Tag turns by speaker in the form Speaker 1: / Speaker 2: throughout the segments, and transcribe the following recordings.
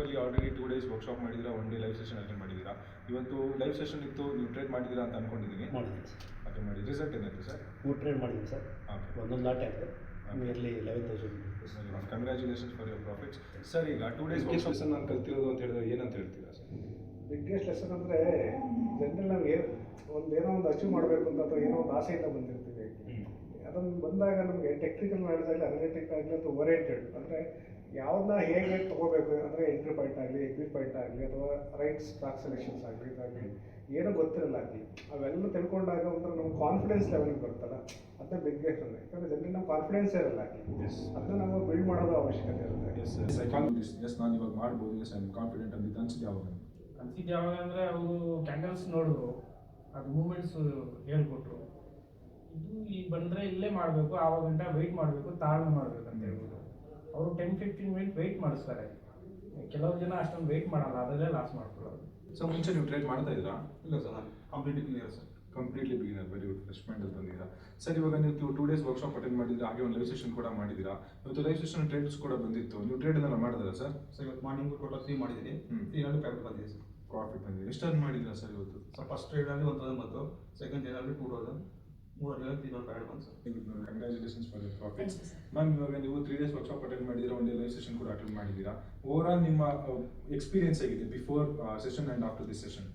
Speaker 1: ಅಲ್ಲಿ already 2 days workshop ಮಾಡಿದ್ದೀರಾ, 1 day live session attend ಮಾಡಿದ್ದೀರಾ. ಇವತ್ತು ಲೈವ್ ಸೆಷನ್ ಇತ್ತು, ನೀವು ಟ್ರೇಡ್ ಮಾಡಿದ್ದೀರಾ ಅಂತ ಅನ್ಕೊಂಡಿದ್ದೀನಿ.
Speaker 2: ಮಾಡಿದ್ದೀನಿ ಸರ್.
Speaker 1: ಅಟೆಂಡ್ ಮಾಡಿ ರಿಸಲ್ಟ್ ಏನಾಯಿತು ಸರ್?
Speaker 2: 3 ಟ್ರೇಡ್ ಮಾಡಿದ್ದೀನಿ ಸರ್.
Speaker 1: ಓಕೆ,
Speaker 2: ಒಂದೊಂದು ಲಾಟ್ ಆಗಿದೆ. Nearly 11,000 rupees.
Speaker 1: Congratulations for your profits. Sir, ಈಗ 2 ಡೇಸ್ ಲೆಸನ್ ನಾನು ಕಲ್ತಿರೋದು ಅಂತ ಹೇಳಿದ್ರೆ ಏನಂತ ಹೇಳ್ತೀರಾ ಸರ್?
Speaker 3: ಬಿಗ್ಗೆಸ್ಟ್ ಲೆಸನ್ ಅಂದರೆ ಜನರಲ್ ನಮಗೆ ಏನೋ ಒಂದು ಅಚೀವ್ ಮಾಡಬೇಕು ಅಂತ ಅಥವಾ ಏನೋ ಒಂದು ಆಸೆಯಿಂದ ಬಂದಿರ್ತೀವಿ. ಅದನ್ನು ಬಂದಾಗ ನಮಗೆ ಟೆಕ್ನಿಕಲ್ ನಾಲೆಜ್ ಆಗಲಿ, ಅನಲಿಟಿಕ್ ಆಗಲಿ ಅಥವಾ ಓರಿಯೆಂಟೆಡ್ ಅಂದರೆ ಯಾವ್ದನ್ನ ಹೇಗೆ ತೊಗೋಬೇಕು ಅಂದರೆ ಎಂಟ್ರಿ ಪಾಯಿಂಟ್ ಆಗಲಿ, ಎಕ್ಸಿಟ್ ಪಾಯಿಂಟ್ ಆಗಲಿ ಅಥವಾ ರೈಟ್ ಸ್ಟಾಕ್ ಸೆಲೆಕ್ಷನ್ಸ್ ಆಗಲಿ, ಇದಾಗಲಿ ಏನೂ ಗೊತ್ತಿರಲ್ಲ ಆಗಲಿ ಅವೆಲ್ಲ ತಿಳ್ಕೊಂಡಾಗ ಒಂಥರ ನಮ್ಮ ಕಾನ್ಫಿಡೆನ್ಸ್ ಲೆವೆಲ್ಗೆ ಬರ್ತಲ್ಲ, ಅದನ್ನ ಬಿಗ್ಗೆಸ್ಟ್ ಅಂದರೆ. ಯಾಕಂದರೆ ಜನರಲ್ ನಮ್ಮ ಕಾನ್ಫಿಡೆನ್ಸ್ ಇರಲ್ಲ ಆಗಲಿ, ಅದನ್ನ ನಾವು ಬಿಲ್ಡ್ ಮಾಡೋದು ಅವಶ್ಯಕತೆ ಇರುತ್ತೆ.
Speaker 1: ಎಸ್ ನಾನು ಇವಾಗ ಮಾಡ್ಬೋದು, ಎಸ್ ಐ ಆಮ್ ಕಾನ್ಫಿಡೆಂಟ್ ಅಂತ ಅನ್ಸಿದ್ದು ಯಾವಾಗ?
Speaker 4: ಅನ್ಸಿದ್ದು ಯಾವಾಗ ಅಂದರೆ ಅವರು ಕ್ಯಾಂಡಲ್ಸ್ ನೋಡಿದ್ರು, ಅದು ಮೂಮೆಂಟ್ಸ್ ಹೇಳ್ಕೊಟ್ರು. ಇದು ಈಗ ಬಂದರೆ ಇಲ್ಲೇ ಮಾಡಬೇಕು, ಆವಾಗ ಗಂಟ ವೆಯ್ಟ್ ಮಾಡಬೇಕು, ತಾಳ್ಮೆ ಮಾಡಬೇಕು ಅಂತ ಹೇಳ್ಬೋದು. ಅವರು 10-15 ಮಿನಿಟ್ ವೆಯ್ಟ್ ಮಾಡಿಸ್ತಾರೆ. ಕೆಲವು ಜನ ಅಷ್ಟೊಂದು ವೆಯ್ಟ್ ಮಾಡಲ್ಲ, ಅದರಲ್ಲೇ ಲಾಸ್ ಮಾಡ್ಕೊಳ್ಳೋದು.
Speaker 1: ಸೊ ಮುಂಚೆ ನೀವು ಟ್ರೇಡ್ ಮಾಡ್ತಾ ಇದ್ದೀರಾ?
Speaker 5: ಇಲ್ಲ ಸರ್, ನಾನು completely clear sir.
Speaker 1: Completely beginner, very good, fresh ಮೈಂಡಲ್ಲಿ ಬಂದಿದ್ದೀರಾ. ಸರ್, ಇವಾಗ ನೀವು 2 ಡೇಸ್ ವರ್ಕ್ಶಾಪ್ ಅಟೆಂಡ್ ಮಾಡಿದ್ದೀರಾ, ಹಾಗೆ ಒಂದು ಲೈವ್ ಸೆಷನ್ ಕೂಡ ಮಾಡಿದ್ದೀರಾ. ಇವತ್ತು ಲೈವ್ ಸೆಷನ್ ಟ್ರೇಡ್ಸ್ ಕೂಡ ಬಂದಿತ್ತು, ನೀವು ಟ್ರೇಡ್ ಎಲ್ಲ ಮಾಡಿದ್ರಾ ಸರ್?
Speaker 5: ಸರ್ ಇವತ್ತು ಮಾರ್ನಿಂಗ್ ಟೋಟಲ್ 3 ಮಾಡಿದ್ದೀನಿ. 300 ಪ್ರಾಫಿಟ್ ಬಂದಿದೆ ಸರ್.
Speaker 1: ಪ್ರಾಫಿಟ್ ಬಂದಿದೆ. ಎಷ್ಟು ಅರ್ನ್ ಮಾಡಿದ್ದೀರಾ ಸರ್ ಇವತ್ತು?
Speaker 5: ಸರ್ ಫಸ್ಟ್ ಟ್ರೇಡಲ್ಲಿ 1,000 ಬಂತು, ಸೆಕೆಂಡ್ ಟ್ರೇಡಲ್ಲಿ 2,000, ಮೂರರಲ್ಲಿ 300 ಬಂತು sir.
Speaker 1: Congratulations for your profits. Ma'am, ಇವಾಗ ನೀವು 3 ಡೇಸ್ ವರ್ಕ್ಶಾಪ್ ಅಟೆಂಡ್ ಮಾಡಿದ್ದೀರಾ, 1 ಡೇ ಲೈವ್ ಸೆಷನ್ ಕೂಡ ಅಟೆಂಡ್ ಮಾಡಿದ್ದೀರಾ. ಓವರಾಲ್ ನಿಮ್ಮ ಎಕ್ಸ್ಪೀರಿಯನ್ಸ್ ಆಗಿದೆ before session and after this session?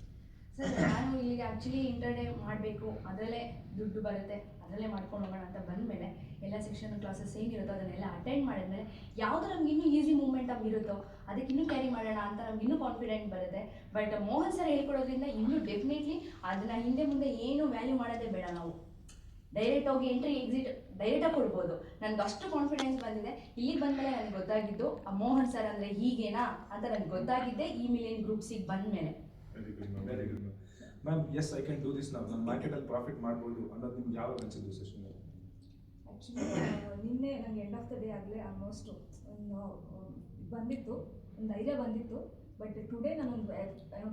Speaker 6: Sir, ನಾನು ಇಲ್ಲಿಗೆ ಆ್ಯಕ್ಚುಲಿ ಇಂಟರ್ಡೇ ಮಾಡಬೇಕು, ಅದರಲ್ಲೇ ದುಡ್ಡು ಬರುತ್ತೆ, ಅದರಲ್ಲೇ ಮಾಡ್ಕೊಂಡು ಹೋಗೋಣ ಅಂತ ಬಂದಮೇಲೆ ಎಲ್ಲ ಸೆಕ್ಷನ್ ಕ್ಲಾಸಸ್ ಹೇಗಿರುತ್ತೋ ಅದನ್ನೆಲ್ಲ ಅಟೆಂಡ್ ಮಾಡಿದ್ಮೇಲೆ ಯಾವುದು ನಮ್ಗೆ ಇನ್ನೂ ಈಸಿ ಮೂವ್ಮೆಂಟ್ ಆಗಿ ಇರುತ್ತೋ ಅದಕ್ಕೆ ಇನ್ನೂ ಕ್ಯಾರಿ ಮಾಡೋಣ ಅಂತ ನಮ್ಗೆ ಇನ್ನೂ ಕಾನ್ಫಿಡೆಂಟ್ ಬರುತ್ತೆ. ಬಟ್ ಮೋಹನ್ ಸರ್ ಹೇಳ್ಕೊಡೋದ್ರಿಂದ ಇನ್ನೂ ಡೆಫಿನೆಟ್ಲಿ ಅದನ್ನು ಹಿಂದೆ ಮುಂದೆ ಏನು ವ್ಯಾಲ್ಯೂ ಮಾಡೋದೇ ಬೇಡ, ನಾವು ಡೈರೆಕ್ಟ್ ಹೋಗಿ ಎಂಟ್ರಿ ಎಕ್ಸಿಟ್ ಡೈರೆಕ್ಟಾಗಿ ಕೊಡ್ಬೋದು. ನನಗೆ ಅಷ್ಟು ಕಾನ್ಫಿಡೆನ್ಸ್ ಬಂದಿದೆ. ಇಲ್ಲಿಗೆ ಬಂದಮೇಲೆ ನನಗೆ ಗೊತ್ತಾಗಿದ್ದು ಮೋಹನ್ ಸರ್ ಅಂದರೆ ಹೀಗೇನಾ ಅಂತ ನನಗೆ ಗೊತ್ತಾಗಿದ್ದೆ ಈ ಮಿಲಿಯನ್ ಗ್ರೂಪ್ಸಿಗೆ ಬಂದಮೇಲೆ.
Speaker 1: Very good ma'am, very good ma'am. Yes, I can do this ನಾವು, ನಾನು ಮಾರ್ಕೆಟಲ್ಲಿ ಪ್ರಾಫಿಟ್ ಮಾಡ್ಬೋದು ಅನ್ನೋದು ನಿಮ್ಗೆ ಯಾವಾಗ ಅನಿಸಿದ್ದು ಸೆಷನ್?
Speaker 7: ಆ್ಯಕ್ಚುಲಿ ನಿನ್ನೆ ನನಗೆ ಎಂಡ್ ಆಫ್ ದ ಡೇ ಆಗಲೇ ಆಲ್ಮೋಸ್ಟ್ ಒಂದು ಬಂದಿತ್ತು, ಒಂದು ಧೈರ್ಯ ಬಂದಿತ್ತು. ಬಟ್ ಟುಡೇ ನಾನೊಂದು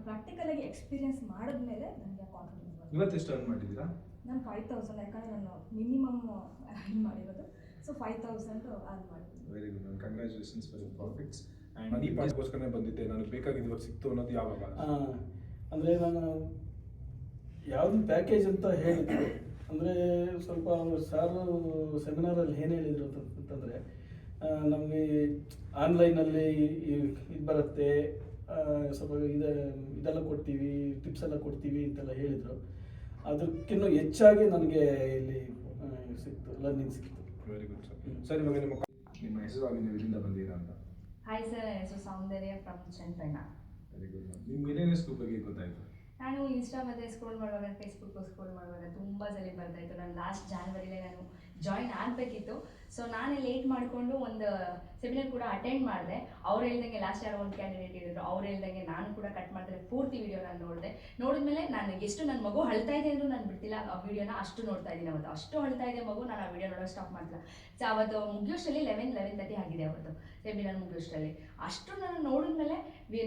Speaker 7: ಪ್ರಾಕ್ಟಿಕಲಾಗಿ ಎಕ್ಸ್ಪೀರಿಯನ್ಸ್ ಮಾಡಿದ್ಮೇಲೆ ನನಗೆ ಕಾನ್ಫಿಡೆನ್ಸ್ ಬಂತು.
Speaker 1: ಇವತ್ತು ಎಷ್ಟು ಅರ್ನ್ ಮಾಡಿದ್ದೀರಾ?
Speaker 7: ನಾನು 5,000, ಯಾಕಂದರೆ ನಾನು ಮಿನಿಮಮ್ ಅರ್ನ್ ಮಾಡಿರೋದು, ಸೊ 5,000 ಅರ್ನ್ ಮಾಡಿದ್ದೀನಿ.
Speaker 1: Very good ma'am, congratulations for your profits. And ಈ ಪಾಯಿಂಟ್ಗೋಸ್ಕರನೇ ಬಂದಿದ್ದೆ, ನಾನು ಬೇಕಾಗಿದ್ದು ಇವಾಗ ಸಿಕ್ತು ಅನ್ನೋದು ಯಾವಾಗ?
Speaker 2: ಅಂದರೆ ನಾನು ಯಾವುದು ಪ್ಯಾಕೇಜ್ ಅಂತ ಹೇಳಿದ್ರು, ಅಂದರೆ ಸ್ವಲ್ಪ ಸಾರು ಸೆಮಿನಾರಲ್ಲಿ ಏನು ಹೇಳಿದರು ಅಂತಂದರೆ ನಮಗೆ ಆನ್ಲೈನಲ್ಲಿ ಇದು ಬರುತ್ತೆ, ಸ್ವಲ್ಪ ಇದೆಲ್ಲ ಕೊಡ್ತೀವಿ, ಟಿಪ್ಸ್ ಎಲ್ಲ ಕೊಡ್ತೀವಿ ಅಂತೆಲ್ಲ ಹೇಳಿದರು. ಅದಕ್ಕಿಂತ ಹೆಚ್ಚಾಗಿ ನನಗೆ ಇಲ್ಲಿ ಸಿಕ್ತು, ಲರ್ನಿಂಗ್ ಸಿಕ್ತು.
Speaker 1: Very good sir. ಸರ್, ಇವಾಗ ನಿಮ್ಮ ಹೆಸರು ಆಗಿ ನೀವು ಇಲ್ಲಿಂದ ಬಂದಿದ್ದೀರಾ ಅಂತ?
Speaker 6: ಹಾಯ್ ಸರ್, ನನ್ನ ಹೆಸರು Soundarya from Channapatna.
Speaker 1: Very good ma'am. ನಿಮ್ಗೆ ಮಿಲಿಯನೇರ್ಸ್ ಗ್ರೂಪ್ ಬಗ್ಗೆ ಗೊತ್ತಾಯಿತು?
Speaker 6: ನಾನು ಇನ್ಸ್ಟಾ ಮತ್ತು ಸ್ಕ್ರೋಲ್ ಮಾಡುವಾಗ, ಫೇಸ್ಬುಕ್ ಸ್ಕ್ರೋಲ್ ಮಾಡುವಾಗ ತುಂಬ ಸಲ ಬರ್ತಾಯಿತ್ತು. ನಾನು ಲಾಸ್ಟ್ ಜಾನ್ವರಿಲೇ ನಾನು ಜಾಯಿನ್ ಆಗಬೇಕಿತ್ತು. ಸೊ ನಾನೇ ಲೇಟ್ ಮಾಡಿಕೊಂಡು ಒಂದು ಸೆಮಿನಾರ್ ಕೂಡ ಅಟೆಂಡ್ ಮಾಡಿದೆ. ಅವ್ರು ಹೇಳ್ದಂಗೆ ಲಾಸ್ಟ್ ಯಾರೋ ಒಂದು ಕ್ಯಾಂಡಿಡೇಟ್ ಹೇಳಿದ್ರು, ಅವ್ರು ಹೇಳ್ದಂಗೆ ನಾನು ಕೂಡ ಕಟ್ ಮಾಡ್ತಾರೆ ಪೂರ್ತಿ ವಿಡಿಯೋ ನಾನು ನೋಡಿದ್ಮೇಲೆ ನಾನು ಎಷ್ಟು ನನ್ನ ಮಗು ಅಳ್ತಾ ಇದೆ ಅಂದರೂ ನಾನು ಬಿಡ್ತಿಲ್ಲ ಆ ವಿಡಿಯೋನ, ಅಷ್ಟು ನೋಡ್ತಾ ಇದ್ದೀನಿ. ಅವತ್ತು ಅಷ್ಟು ಅಳ್ತಾ ಇದೆ ಮಗು, ನಾನು ಆ ವಿಡಿಯೋ ನೋಡೋಕೆ ಸ್ಟಾಪ್ ಮಾಡ್ತಿಲ್ಲ. ಸೊ ಅವತ್ತು ಮುಗಿಯೋಷ್ಟರಲ್ಲಿ 11:30 ಆಗಿದೆ ಅವತ್ತು ಸೆಮಿನಾರ್ ಮುಗಿಯೋಷ್ಟರಲ್ಲಿ. ಅಷ್ಟು ನಾನು ನೋಡಿದ್ಮೇಲೆ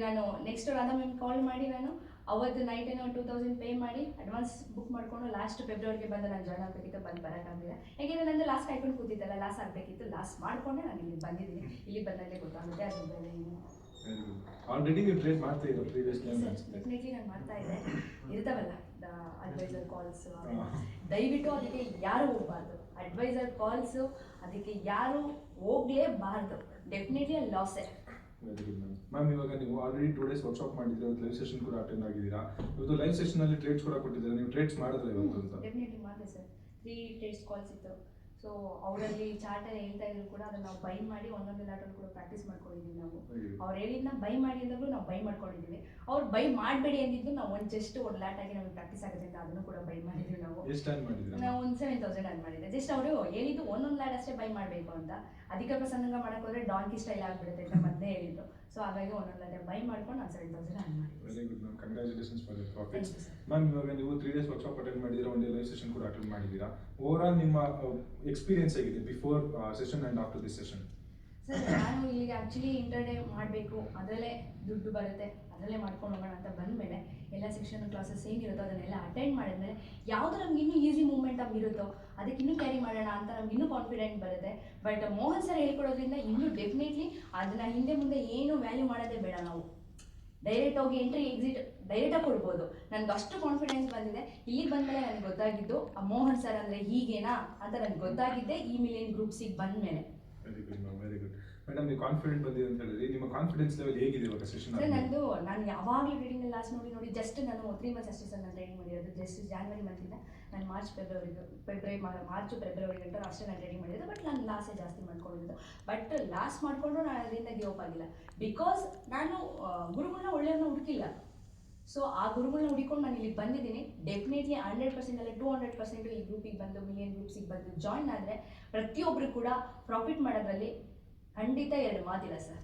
Speaker 6: ನಾನು ನೆಕ್ಸ್ಟ್ ರಾಧಾ ಮ್ಯಾಮ್ ಕಾಲ್ ಮಾಡಿ ನಾನು ಅವತ್ತು ನೈಟ್ ಏನೋ 2,000 ಪೇ ಮಾಡಿ ಅಡ್ವಾನ್ಸ್ ಬುಕ್ ಮಾಡಿಕೊಂಡು ಲಾಸ್ಟ್ ಫೆಬ್ರವರಿಗೆ ಬಂದು ನಾನು ಜಾಯ್ನ್ ಆಗಬೇಕಿತ್ತು, ಬರೋಕ್ಕಾಗಲಿಲ್ಲ. ಯಾಕೆಂದರೆ ನಂದು ಲಾಸ್ಟ್ ಕಾಯ್ಕೊಂಡು ಕೂತಿದ್ದಲ್ಲ, ಲಾಸ್ ಆಗಬೇಕಿತ್ತು. ಲಾಸ್ಟ್ ಮಾಡಿಕೊಂಡೆ ನಾನು ಇಲ್ಲಿ ಬಂದಿದ್ದೀನಿ. ಇಲ್ಲಿ ಬಂದಾಗಲೇ ಗೊತ್ತಾಗುತ್ತೆ ಅದ್ರ ಬೆಲೆ ಏನು.
Speaker 1: ಆಲ್ರೆಡಿ ನೀವು ಟ್ರೇಡ್ ಮಾಡ್ತಾ ಇರೋ ಪ್ರೀವಿಯಸ್ಲಿ?
Speaker 6: ಡೆಫಿನೆಟ್ಲಿ ನಾನು ಮಾಡ್ತಾ ಇದ್ದೆ. ಇರ್ತಾವಲ್ಲ ಅಡ್ವೈಸರ್ ಕಾಲ್ಸು, ದಯವಿಟ್ಟು ಅದಕ್ಕೆ ಯಾರು ಹೋಗಬಾರ್ದು. ಅಡ್ವೈಸರ್ ಕಾಲ್ಸು ಅದಕ್ಕೆ ಯಾರು ಹೋಗಲೇಬಾರ್ದು. ಡೆಫಿನೆಟ್ಲಿ ಲಾಸೇ.
Speaker 1: Very good ma'am. ಮ್ಯಾಮ್, ಇವಾಗ ನೀವು ಆಲ್ರೆಡಿ 2 ಡೇಸ್ ವರ್ಕ್ಶಾಪ್ ಮಾಡಿದ್ದೀರಾ, ಇವತ್ತು ಲೈವ್ ಸೆಷನ್ ಕೂಡ ಅಟೆಂಡ್ ಆಗಿದ್ದೀರಾ. ಇವತ್ತು ಲೈವ್ ಸೆಷನಲ್ಲಿ ಟ್ರೇಡ್ಸ್ ಕೂಡ ಕೊಟ್ಟಿದ್ದೀರಾ, ನೀವು ಟ್ರೇಡ್ಸ್ ಮಾಡಿದ್ರೆ ಇವತ್ತು ಅಂತ?
Speaker 6: ಡೆಫಿನೆಟ್ಲಿ ಮಾಡಿದೆ ಸರ್. 3 ಟೆಸ್ಟ್ ಕಾಲ್ಸ್ ಇತ್ತು. ಸೊ ಅವರಲ್ಲಿ ಚಾರ್ಟಲ್ಲಿ ಹೇಳ್ತಾ ಇದ್ರು ಕೂಡ ಅದನ್ನು ನಾವು ಬೈ ಮಾಡಿ ಒಂದೊಂದು ಲಾಟಲ್ಲಿ ಕೂಡ ಪ್ರಾಕ್ಟೀಸ್ ಮಾಡ್ಕೊಂಡಿದ್ದೀವಿ ನಾವು. ಅವ್ರು ಹೇಳಿದ್ನ ಬೈ ಮಾಡಿ ಅಂದಾಗಲೂ ನಾವು ಬೈ ಮಾಡ್ಕೊಂಡಿದ್ದೀವಿ. ಅವ್ರು ಬೈ ಮಾಡಬೇಡಿ ಅಂದಿದ್ದು ನಾವು ಒಂದು ಲಾಟ್ ಆಗಿ ನಮಗೆ ಪ್ರಾಕ್ಟೀಸ್ ಆಗುತ್ತೆ ಅಂತ ಅದನ್ನು ಕೂಡ ಬೈ ಮಾಡಿದ್ವಿ ನಾವು.
Speaker 1: ಎಷ್ಟು ಅರ್ನ್ ಮಾಡಿದ್ದೀರಾ?
Speaker 6: ನಾವು ಒಂದು 7,000 ಅರ್ನ್ ಮಾಡಿದ್ದೆ. ಜಸ್ಟ್ ಅವರು ಹೇಳಿದ್ದು ಒಂದೊಂದು ಲಾಟ್ ಅಷ್ಟೇ ಬೈ ಮಾಡಬೇಕು ಅಂತ. ಅಧಿಕ ಪ್ರಸಂಗ ಮಾಡೋಕೆ ಹೋದರೆ ಡಾಂಕಿ ಸ್ಟೈಲ್ ಆಗಿಬಿಡುತ್ತೆ ಅಂತ ಮೊದಲೇ ಹೇಳಿದ್ರು. ಸೊ ಹಾಗಾಗಿ ಒಂದೊಂದು ಲಾಟ್ ಬೈ ಮಾಡ್ಕೊಂಡು ನಾನು 7,000 ಅರ್ನ್ ಮಾಡಿದ್ದೆ.
Speaker 1: Very good ma'am, congratulations for your profits. Ma'am, ಇವಾಗ ನೀವು 3 ಡೇಸ್ ವರ್ಕ್ಶಾಪ್ ಅಟೆಂಡ್ ಮಾಡಿದ್ದೀರಾ, 1 ಡೇ ಲೈವ್ ಸೆಷನ್ ಕೂಡ ಅಟೆಂಡ್ ಮಾಡಿದ್ದೀರಾ. ಓವರಾಲ್ ನಿಮ್ಮ ಎಕ್ಸ್ಪೀರಿಯನ್ಸ್ ಆಗಿದೆ before session and after this session?
Speaker 6: Sir ನಾನು ಇಲ್ಲಿಗೆ ಆ್ಯಕ್ಚುಲಿ ಇಂಟರ್ಡೇ ಮಾಡಬೇಕು, ಅದರಲ್ಲೇ ದುಡ್ಡು ಬರುತ್ತೆ, ಅದರಲ್ಲೇ ಮಾಡ್ಕೊಂಡು ಹೋಗೋಣ ಅಂತ ಬಂದಮೇಲೆ ಎಲ್ಲ ಸೆಕ್ಷನ್ ಕ್ಲಾಸಸ್ ಏನಿರುತ್ತೋ ಅದನ್ನೆಲ್ಲ ಅಟೆಂಡ್ ಮಾಡಿದ್ಮೇಲೆ ಯಾವುದು ನಮ್ಗೆ ಇನ್ನೂ ಈಸಿ ಮೂವ್ಮೆಂಟ್ ಆಗಿ ಇರುತ್ತೋ ಅದಕ್ಕೆ ಇನ್ನೂ ಕ್ಯಾರಿ ಮಾಡೋಣ ಅಂತ ನಮ್ಗೆ ಇನ್ನೂ ಕಾನ್ಫಿಡೆಂಟ್ ಬರುತ್ತೆ. ಬಟ್ ಮೋಹನ್ ಸರ್ ಹೇಳ್ಕೊಡೋದ್ರಿಂದ ಇನ್ನೂ ಡೆಫಿನೆಟ್ಲಿ ಅದನ್ನು ಹಿಂದೆ ಮುಂದೆ ಏನು ವ್ಯಾಲ್ಯೂ ಮಾಡೋದೇ ಬೇಡ, ನಾವು ಡೈರೆಕ್ಟ್ ಹೋಗಿ ಎಂಟ್ರಿ ಎಕ್ಸಿಟ್ ಡೈರೆಕ್ಟಾಗಿ ಕೊಡ್ಬೋದು. ನನಗೆ ಅಷ್ಟು ಕಾನ್ಫಿಡೆನ್ಸ್ ಬಂದಿದೆ. ಇಲ್ಲಿಗೆ ಬಂದಮೇಲೆ ನನಗೆ ಗೊತ್ತಾಗಿದ್ದು ಮೋಹನ್ ಸರ್ ಅಂದರೆ ಹೀಗೇನಾ ಅಂತ ನನಗೆ ಗೊತ್ತಾಗಿದ್ದೆ ಈ ಮಿಲಿಯನ್ ಗ್ರೂಪ್ಸಿಗೆ ಬಂದಮೇಲೆ.
Speaker 1: Very good ma'am, very good madam. ನೀವು ಕಾನ್ಫಿಡೆಂಟ್ ಬಂದಿದೆ ಅಂತ ಹೇಳಿದ್ರಿ, ನಿಮ್ಮ ಕಾನ್ಫಿಡೆನ್ಸ್ ಲೆವೆಲ್ ಹೇಗಿದೆ ಇವಾಗ ಸೆಷನ್?
Speaker 6: ಸರ್ ನಾನು ಯಾವಾಗಲೂ ಟ್ರೇಡಿಂಗ್ ಲಾಸ್ಟ್ ನೋಡಿ ಜಸ್ಟ್ ನಾನು 3 months ಅಷ್ಟೇ ಸರ್ ನಾನು ಟ್ರೇಡಿಂಗ್ ಮಾಡಿರೋದು. ಜಸ್ಟ್ ಜಾನ್ವರಿ ಮಂತಿಂದ ನಾನು ಮಾರ್ಚ್ ಫೆಬ್ರವರಿ ಗಂಟೆ ಅಷ್ಟೇ ನಾನು ಟ್ರೇಡಿಂಗ್ ಮಾಡಿರೋದು. ಬಟ್ ನಾನು ಲಾಸೇ ಜಾಸ್ತಿ ಮಾಡ್ಕೊಂಡಿದ್ದು. ಬಟ್ ಲಾಸ್ ಮಾಡಿಕೊಂಡು ನಾನು ಅದರಿಂದ ಗಿವ್ ಅಪ್ ಆಗಿಲ್ಲ. ಬಿಕಾಸ್ ನಾನು ಗುರುಗಳನ್ನ ಒಳ್ಳೆಯವ್ರನ್ನ ಹುಡುಕಿಲ್ಲ. ಸೊ ಆ ಗುರುಗಳನ್ನ ಹುಡುಕೊಂಡು ನಾನು ಇಲ್ಲಿಗೆ ಬಂದಿದ್ದೀನಿ. ಡೆಫಿನೆಟ್ಲಿ 100% ಅಲ್ಲ 200% ಈ ಗ್ರೂಪಿಗೆ ಬಂದು ಮಿಲಿಯನ್ ಗ್ರೂಪ್ಸಿಗೆ ಬಂದು ಜಾಯಿನ್ ಆದರೆ ಪ್ರತಿಯೊಬ್ಬರು ಕೂಡ ಪ್ರಾಫಿಟ್ ಮಾಡೋದ್ರಲ್ಲಿ ಖಂಡಿತ 2 ಮಾತಿಲ್ಲ ಸರ್.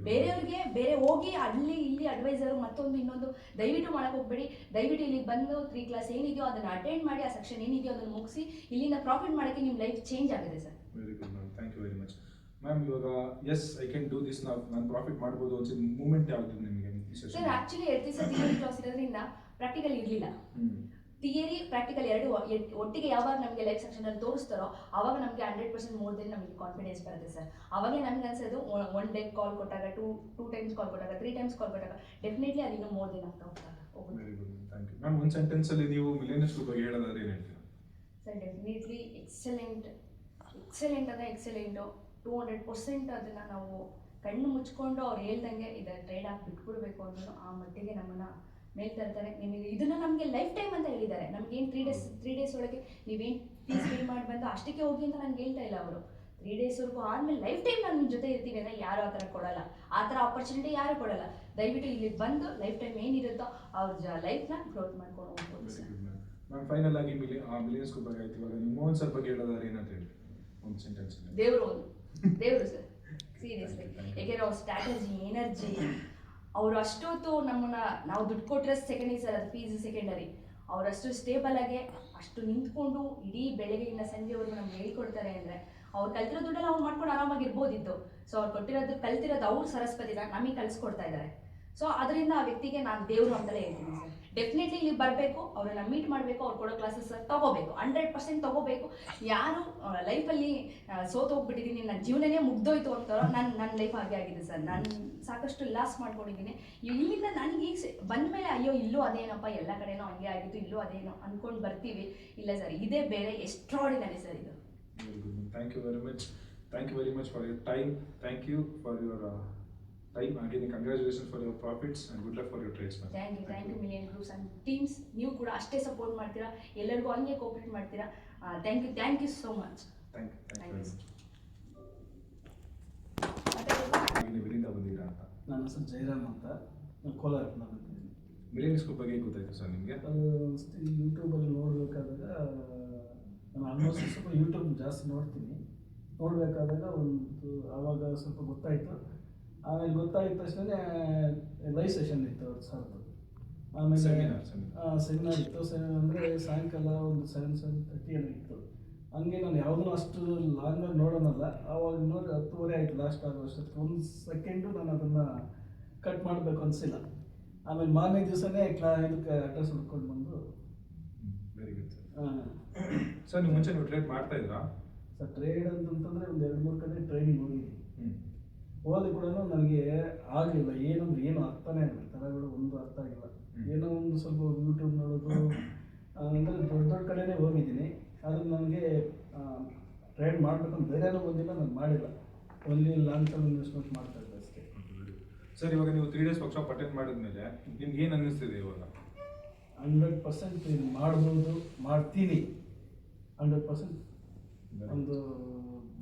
Speaker 6: ಬೇರೆಯವ್ರಿಗೆ ಬೇರೆ ಹೋಗಿ ಅಲ್ಲಿ ಇಲ್ಲಿ ಅಡ್ವೈಸರು ಮತ್ತೊಂದು ಇನ್ನೊಂದು ದಯವಿಟ್ಟು ಮಾಡಕ್ಕೆ ಹೋಗ್ಬೇಡಿ. ದಯವಿಟ್ಟು ಇಲ್ಲಿಗೆ ಬಂದು 3 ಕ್ಲಾಸ್ ಏನಿದೆಯೋ ಅದನ್ನು ಅಟೆಂಡ್ ಮಾಡಿ, ಆ ಸೆಕ್ಷನ್ ಏನಿದೆಯೋ ಅದನ್ನು ಮುಗಿಸಿ ಇಲ್ಲಿಂದ ಪ್ರಾಫಿಟ್ ಮಾಡೋಕ್ಕೆ ನಿಮ್ಮ ಲೈಫ್ ಚೇಂಜ್ ಆಗಿದೆ sir.
Speaker 1: Very good ma'am, thank you very much ma'am. ಇವಾಗ yes I can do this, ನಾನು ಪ್ರಾಫಿಟ್ ಮಾಡ್ಬೋದು ಅನ್ಸಿದ ಮೂಮೆಂಟ್ ಯಾವುದು ನಿಮಗೆ?
Speaker 6: ಸರ್ ಆ್ಯಕ್ಚುಲಿ 2 ದಿವಸ ಥಿಯರಿ ಕ್ಲಾಸ್ ಇರೋದ್ರಿಂದ ಪ್ರಾಕ್ಟಿಕಲ್ ಇರಲಿಲ್ಲ. ಥಿಯರಿ ಪ್ರಾಕ್ಟಿಕಲ್ 2 ಒಟ್ಟಿಗೆ ಯಾವಾಗ ನಮಗೆ ಲೈಫ್ ಸೆಕ್ಷನಲ್ಲಿ ತೋರಿಸ್ತಾರೋ ಆವಾಗ ನಮಗೆ 100% ಮೋರ್ ದೆನ್ ನಮಗೆ ಕಾನ್ಫಿಡೆನ್ಸ್ ಬರುತ್ತೆ ಸರ್. ಆವಾಗಲೇ ನಮ್ಗೆ ಅನ್ಸೋದು 1 ಡೇ ಕಾಲ್ ಕೊಟ್ಟಾಗ, 2 ಟೈಮ್ಸ್ ಕಾಲ್ ಕೊಟ್ಟಾಗ, 3 ಟೈಮ್ಸ್ ಕಾಲ್ ಕೊಟ್ಟಾಗ ಡೆಫಿನೆಟ್ಲಿ ಅದಿನ್ನೂ ಮೋರ್ ದೆನ್ ಆಗ್ತಾ ಹೋಗ್ತಾರೆ.
Speaker 1: Very good, thank you ma'am. ಒಂದು ಸೆಂಟೆನ್ಸಲ್ಲಿ ನೀವು ಮಿಲಿಯನರ್ಸ್ ಬಗ್ಗೆ ಹೇಳೋದಾದ್ರೆ ಏನು ಹೇಳ್ತೀರಾ?
Speaker 6: ಸರ್ ಡೆಫಿನೆಟ್ಲಿ ಎಕ್ಸಲೆಂಟ್ ಅಂದರೆ ಎಕ್ಸಲೆಂಟು. 200% ಅದನ್ನು ನಾವು ಕಣ್ಣು ಮುಚ್ಕೊಂಡು ಅವ್ರು ಹೇಳ್ದಂಗೆ ಇದನ್ನು ಟ್ರೇಡ್ ಆಗಿ ಬಿಟ್ಬಿಡ್ಬೇಕು ಅಂದ್ರೂ ಆ ಮಟ್ಟಿಗೆ ನಮ್ಮನ್ನು ಮೇಲ್ ತರ್ತಾರೆ. ನಿಮಗೆ ಇದನ್ನು ನಮಗೆ ಲೈಫ್ ಟೈಮ್ ಅಂತ ಹೇಳಿದ್ದಾರೆ. ನಮಗೇನು 3 ಡೇಸ್ ಒಳಗೆ ನೀವೇನು ಫೀಸ್ ಪೇ ಮಾಡಿ ಬಂದು ಅಷ್ಟಕ್ಕೆ ಹೋಗಿ ಅಂತ ನನಗೆ ಹೇಳ್ತಾ ಇಲ್ಲ ಅವರು. 3 ಡೇಸ್ವರೆಗೂ ಆದಮೇಲೆ ಲೈಫ್ ಟೈಮ್ ನಾನು ನಿಮ್ಮ ಜೊತೆ ಇರ್ತೀವಿ ಅಂದರೆ ಯಾರು ಆ ಥರ ಕೊಡೋಲ್ಲ. ಆ ಥರ ಆಪರ್ಚುನಿಟಿ ಯಾರು ಕೊಡೋಲ್ಲ. ದಯವಿಟ್ಟು ಇಲ್ಲಿ ಬಂದು ಲೈಫ್ ಟೈಮ್ ಏನಿರುತ್ತೋ ಅವ್ರ ಲೈಫ್ನ ಗ್ರೋತ್ ಮಾಡ್ಕೊಂಡು ಹೋಗ್ಬೋದು ಸರ್.
Speaker 1: ಮ್ಯಾಮ್ ಫೈನಲ್ ಆಗಿ ಮಿಲಿಯನ್ಸ್ ಬಗ್ಗೆ ಆಯ್ತು. ಇವಾಗ ನೀವು ಮೋಹನ್ ಸರ್ ಬಗ್ಗೆ ಹೇಳೋದಾದ್ರೆ ಏನಂತ ಹೇಳಿ ಒಂದು ಸೆಂಟೆನ್ಸ್?
Speaker 6: ದೇವರು ಸರ್ ಸೀರಿಯಸ್ಲಿ. ಯಾಕೆಂದ್ರೆ ಅವ್ರ ಸ್ಟ್ರಾಟಜಿ, ಎನರ್ಜಿ, ಅವರು ಅಷ್ಟೊತ್ತು ನಮ್ಮನ್ನ ನಾವು ದುಡ್ಡು ಕೊಟ್ಟರೆ ಸೆಕೆಂಡರಿ ಸರ್, ಅದು ಫೀಸ್ ಸೆಕೆಂಡರಿ. ಅವರಷ್ಟು ಸ್ಟೇಬಲ್ ಆಗಿ ಅಷ್ಟು ನಿಂತ್ಕೊಂಡು ಇಡೀ ಬೆಳಗ್ಗೆಯಿಂದ ಸಂಜೆವರೆಗೂ ನಮ್ಗೆ ಹೇಳ್ಕೊಡ್ತಾರೆ ಅಂದರೆ ಅವ್ರು ಕಲ್ತಿರೋ ದುಡ್ಡೆಲ್ಲ ಅವ್ರು ಮಾಡ್ಕೊಂಡು ಆರಾಮಾಗಿರ್ಬೋದಿತ್ತು. ಸೊ ಅವ್ರು ಕಲ್ತಿರೋದು ಅವ್ರು ಸರಸ್ವತಿನ ನಮಗೆ ಕಲಿಸ್ಕೊಡ್ತಾ ಇದ್ದಾರೆ. ಸೊ ಅದರಿಂದ ಆ ವ್ಯಕ್ತಿಗೆ ನಾನು ದೇವರು ಅಂತಲೇ ಹೇಳ್ತೀನಿ ಸರ್. ಡೆಫಿನೆಟ್ಲಿ ಇಲ್ಲಿ ಬರಬೇಕು, ಅವ್ರನ್ನ ಮೀಟ್ ಮಾಡಬೇಕು, ಅವ್ರು ಕೊಡೋ ಕ್ಲಾಸಸ್ ತೊಗೋಬೇಕು, 100% ತೊಗೋಬೇಕು. ಯಾರು ಲೈಫಲ್ಲಿ ಸೋತೋಗ್ಬಿಟ್ಟಿದ್ದೀನಿ, ನನ್ನ ಜೀವನನೇ ಮುಗ್ದೋಯ್ತು ಅಂತಾರೋ ನನ್ನ ಲೈಫ್ ಹಾಗೆ ಆಗಿದೆ ಸರ್. ನಾನು ಸಾಕಷ್ಟು ಲಾಸ್ ಮಾಡ್ಕೊಂಡಿದ್ದೀನಿ. ಇಲ್ಲಿಂದ ನನಗೆ ಈಗ ಬಂದಮೇಲೆ ಅಯ್ಯೋ ಇಲ್ಲೂ ಅದೇನಪ್ಪ, ಎಲ್ಲ ಕಡೆನೂ ಹಂಗೆ ಆಗಿತ್ತು, ಇಲ್ಲೂ ಅದೇನೋ ಅಂದ್ಕೊಂಡು ಬರ್ತೀವಿ. ಇಲ್ಲ ಸರ್, ಇದೇ ಬೇರೆ ಎಕ್ಸ್ಟ್ರಾರ್ಡಿನರಿ ಸರ್ ಇದು.
Speaker 1: Very good, thank you very much. Thank you very much for your time. Thank you for your time. Again, congratulations for your profits and good luck for your trades, man.
Speaker 6: Thank you million groups and teams. ನೀವು ಕೂಡ ಅಷ್ಟೇ support ಮಾಡ್ತೀರಾ, ಎಲ್ಲರಿಗೂ ಹಂಗೆ cooperate ಮಾಡ್ತೀರಾ. Thank you so much.
Speaker 1: Thank you very much. ನೀವು ಎಲ್ಲಿಂದ ಬಂದಿದ್ದೀರಾ ಅಂತ?
Speaker 2: ನನ್ನ ಹೆಸರು ಜಯರಾಮ್ ಅಂತ, ನಾನು ಕೋಲಾರದಿಂದ ಬಂದಿದ್ದೀನಿ.
Speaker 1: ಮಿಲಿಯನ್ಸ್ ಗ್ರೂಪ್ ಬಗ್ಗೆ ಗೊತ್ತಾಯ್ತು ಸರ್ ನಿಮಗೆ?
Speaker 2: ಅದು ಯೂಟ್ಯೂಬಲ್ಲಿ ನೋಡಬೇಕಾದಾಗ ನಾನು ಆಲ್ಮೋಸ್ಟ್ ಸ್ವಲ್ಪ ಯೂಟ್ಯೂಬ್ ಜಾಸ್ತಿ ನೋಡಬೇಕಾದಾಗ ಆವಾಗ ಸ್ವಲ್ಪ ಗೊತ್ತಾಯಿತು. ಆಮೇಲೆ ಗೊತ್ತಾಗಿದ ತಕ್ಷಣ ಲೈವ್ ಸೆಷನ್ ಇತ್ತು ಅವ್ರ ಸರ್ದು. ಆಮೇಲೆ ಸೆಮಿನಾರ್ ಇತ್ತು. ಅಂದರೆ ಸಾಯಂಕಾಲ ಒಂದು 7:30 ಏನೋ ಇತ್ತು. ಹಂಗೆ ನಾನು ಯಾವುದೂ ಅಷ್ಟು ಲಾಂಗಾಗಿ ನೋಡೋಣಲ್ಲ. ಆವಾಗ ನೋಡಿ 10:30 ಆಯಿತು ಲಾಸ್ಟ್ ಆಗೋ ಅಷ್ಟೊತ್ತಿಗೆ. 1 ಸೆಕೆಂಡು ನಾನು ಅದನ್ನು ಕಟ್ ಮಾಡಬೇಕು ಅನಿಸಿಲ್ಲ. ಆಮೇಲೆ ಮಾರನೇ ದಿವಸನೇ ಇದಕ್ಕೆ ಅಡ್ರೆಸ್ ಹುಡ್ಕೊಂಡು ಬಂದು.
Speaker 1: Very good sir. ಸರ್ ನೀವು ಮುಂಚೆ ಟ್ರೇಡ್ ಮಾಡ್ತಾ ಇದ್ರಾ
Speaker 2: ಸರ್? ಟ್ರೇಡ್ ಅಂತಂತಂದರೆ ಒಂದು 2-3 ಕಡೆ ಟ್ರೈನಿಂಗ್ ಹೋಗಿದ್ದೀನಿ. ಹೋದ ಕೂಡ ನನಗೆ ಆಗಲಿಲ್ಲ. ಏನಂದ್ರೆ ಏನು ಅರ್ಥನೇ ಆಗಲ್ಲ, ಥರಗಳು ಒಂದು ಅರ್ಥ ಆಗಿಲ್ಲ. ಏನೋ ಒಂದು ಸ್ವಲ್ಪ ಯೂಟ್ಯೂಬ್ ನೋಡೋದು ಅಂದರೆ ದೊಡ್ಡ ಕಡೆನೇ ಹೋಗಿದ್ದೀನಿ. ಆದರೆ ನನಗೆ ಟ್ರೇಡ್ ಮಾಡಬೇಕಂತ ಬೇರೆನೂ ಬಂದಿಲ್ಲ, ನಾನು ಮಾಡಿಲ್ಲ. ಓನ್ಲಿ ಲಾಂಗ್ ಟರ್ಮ್ ಇನ್ವೆಸ್ಟ್ಮೆಂಟ್ ಮಾಡ್ತಾ ಇದ್ದೆ ಅಷ್ಟೇ.
Speaker 1: ಸರ್ ಇವಾಗ ನೀವು 3 days ವರ್ಕ್ಶಾಪ್ ಅಟೆಂಡ್ ಮಾಡಿದ್ಮೇಲೆ ನಿಮ್ಗೆ ಏನು ಅನ್ನಿಸ್ತಿದೆ ಇವಾಗ?
Speaker 2: 100% ಇದು ಮಾಡ್ಬೋದು, ಮಾಡ್ತೀನಿ. 100% ಒಂದು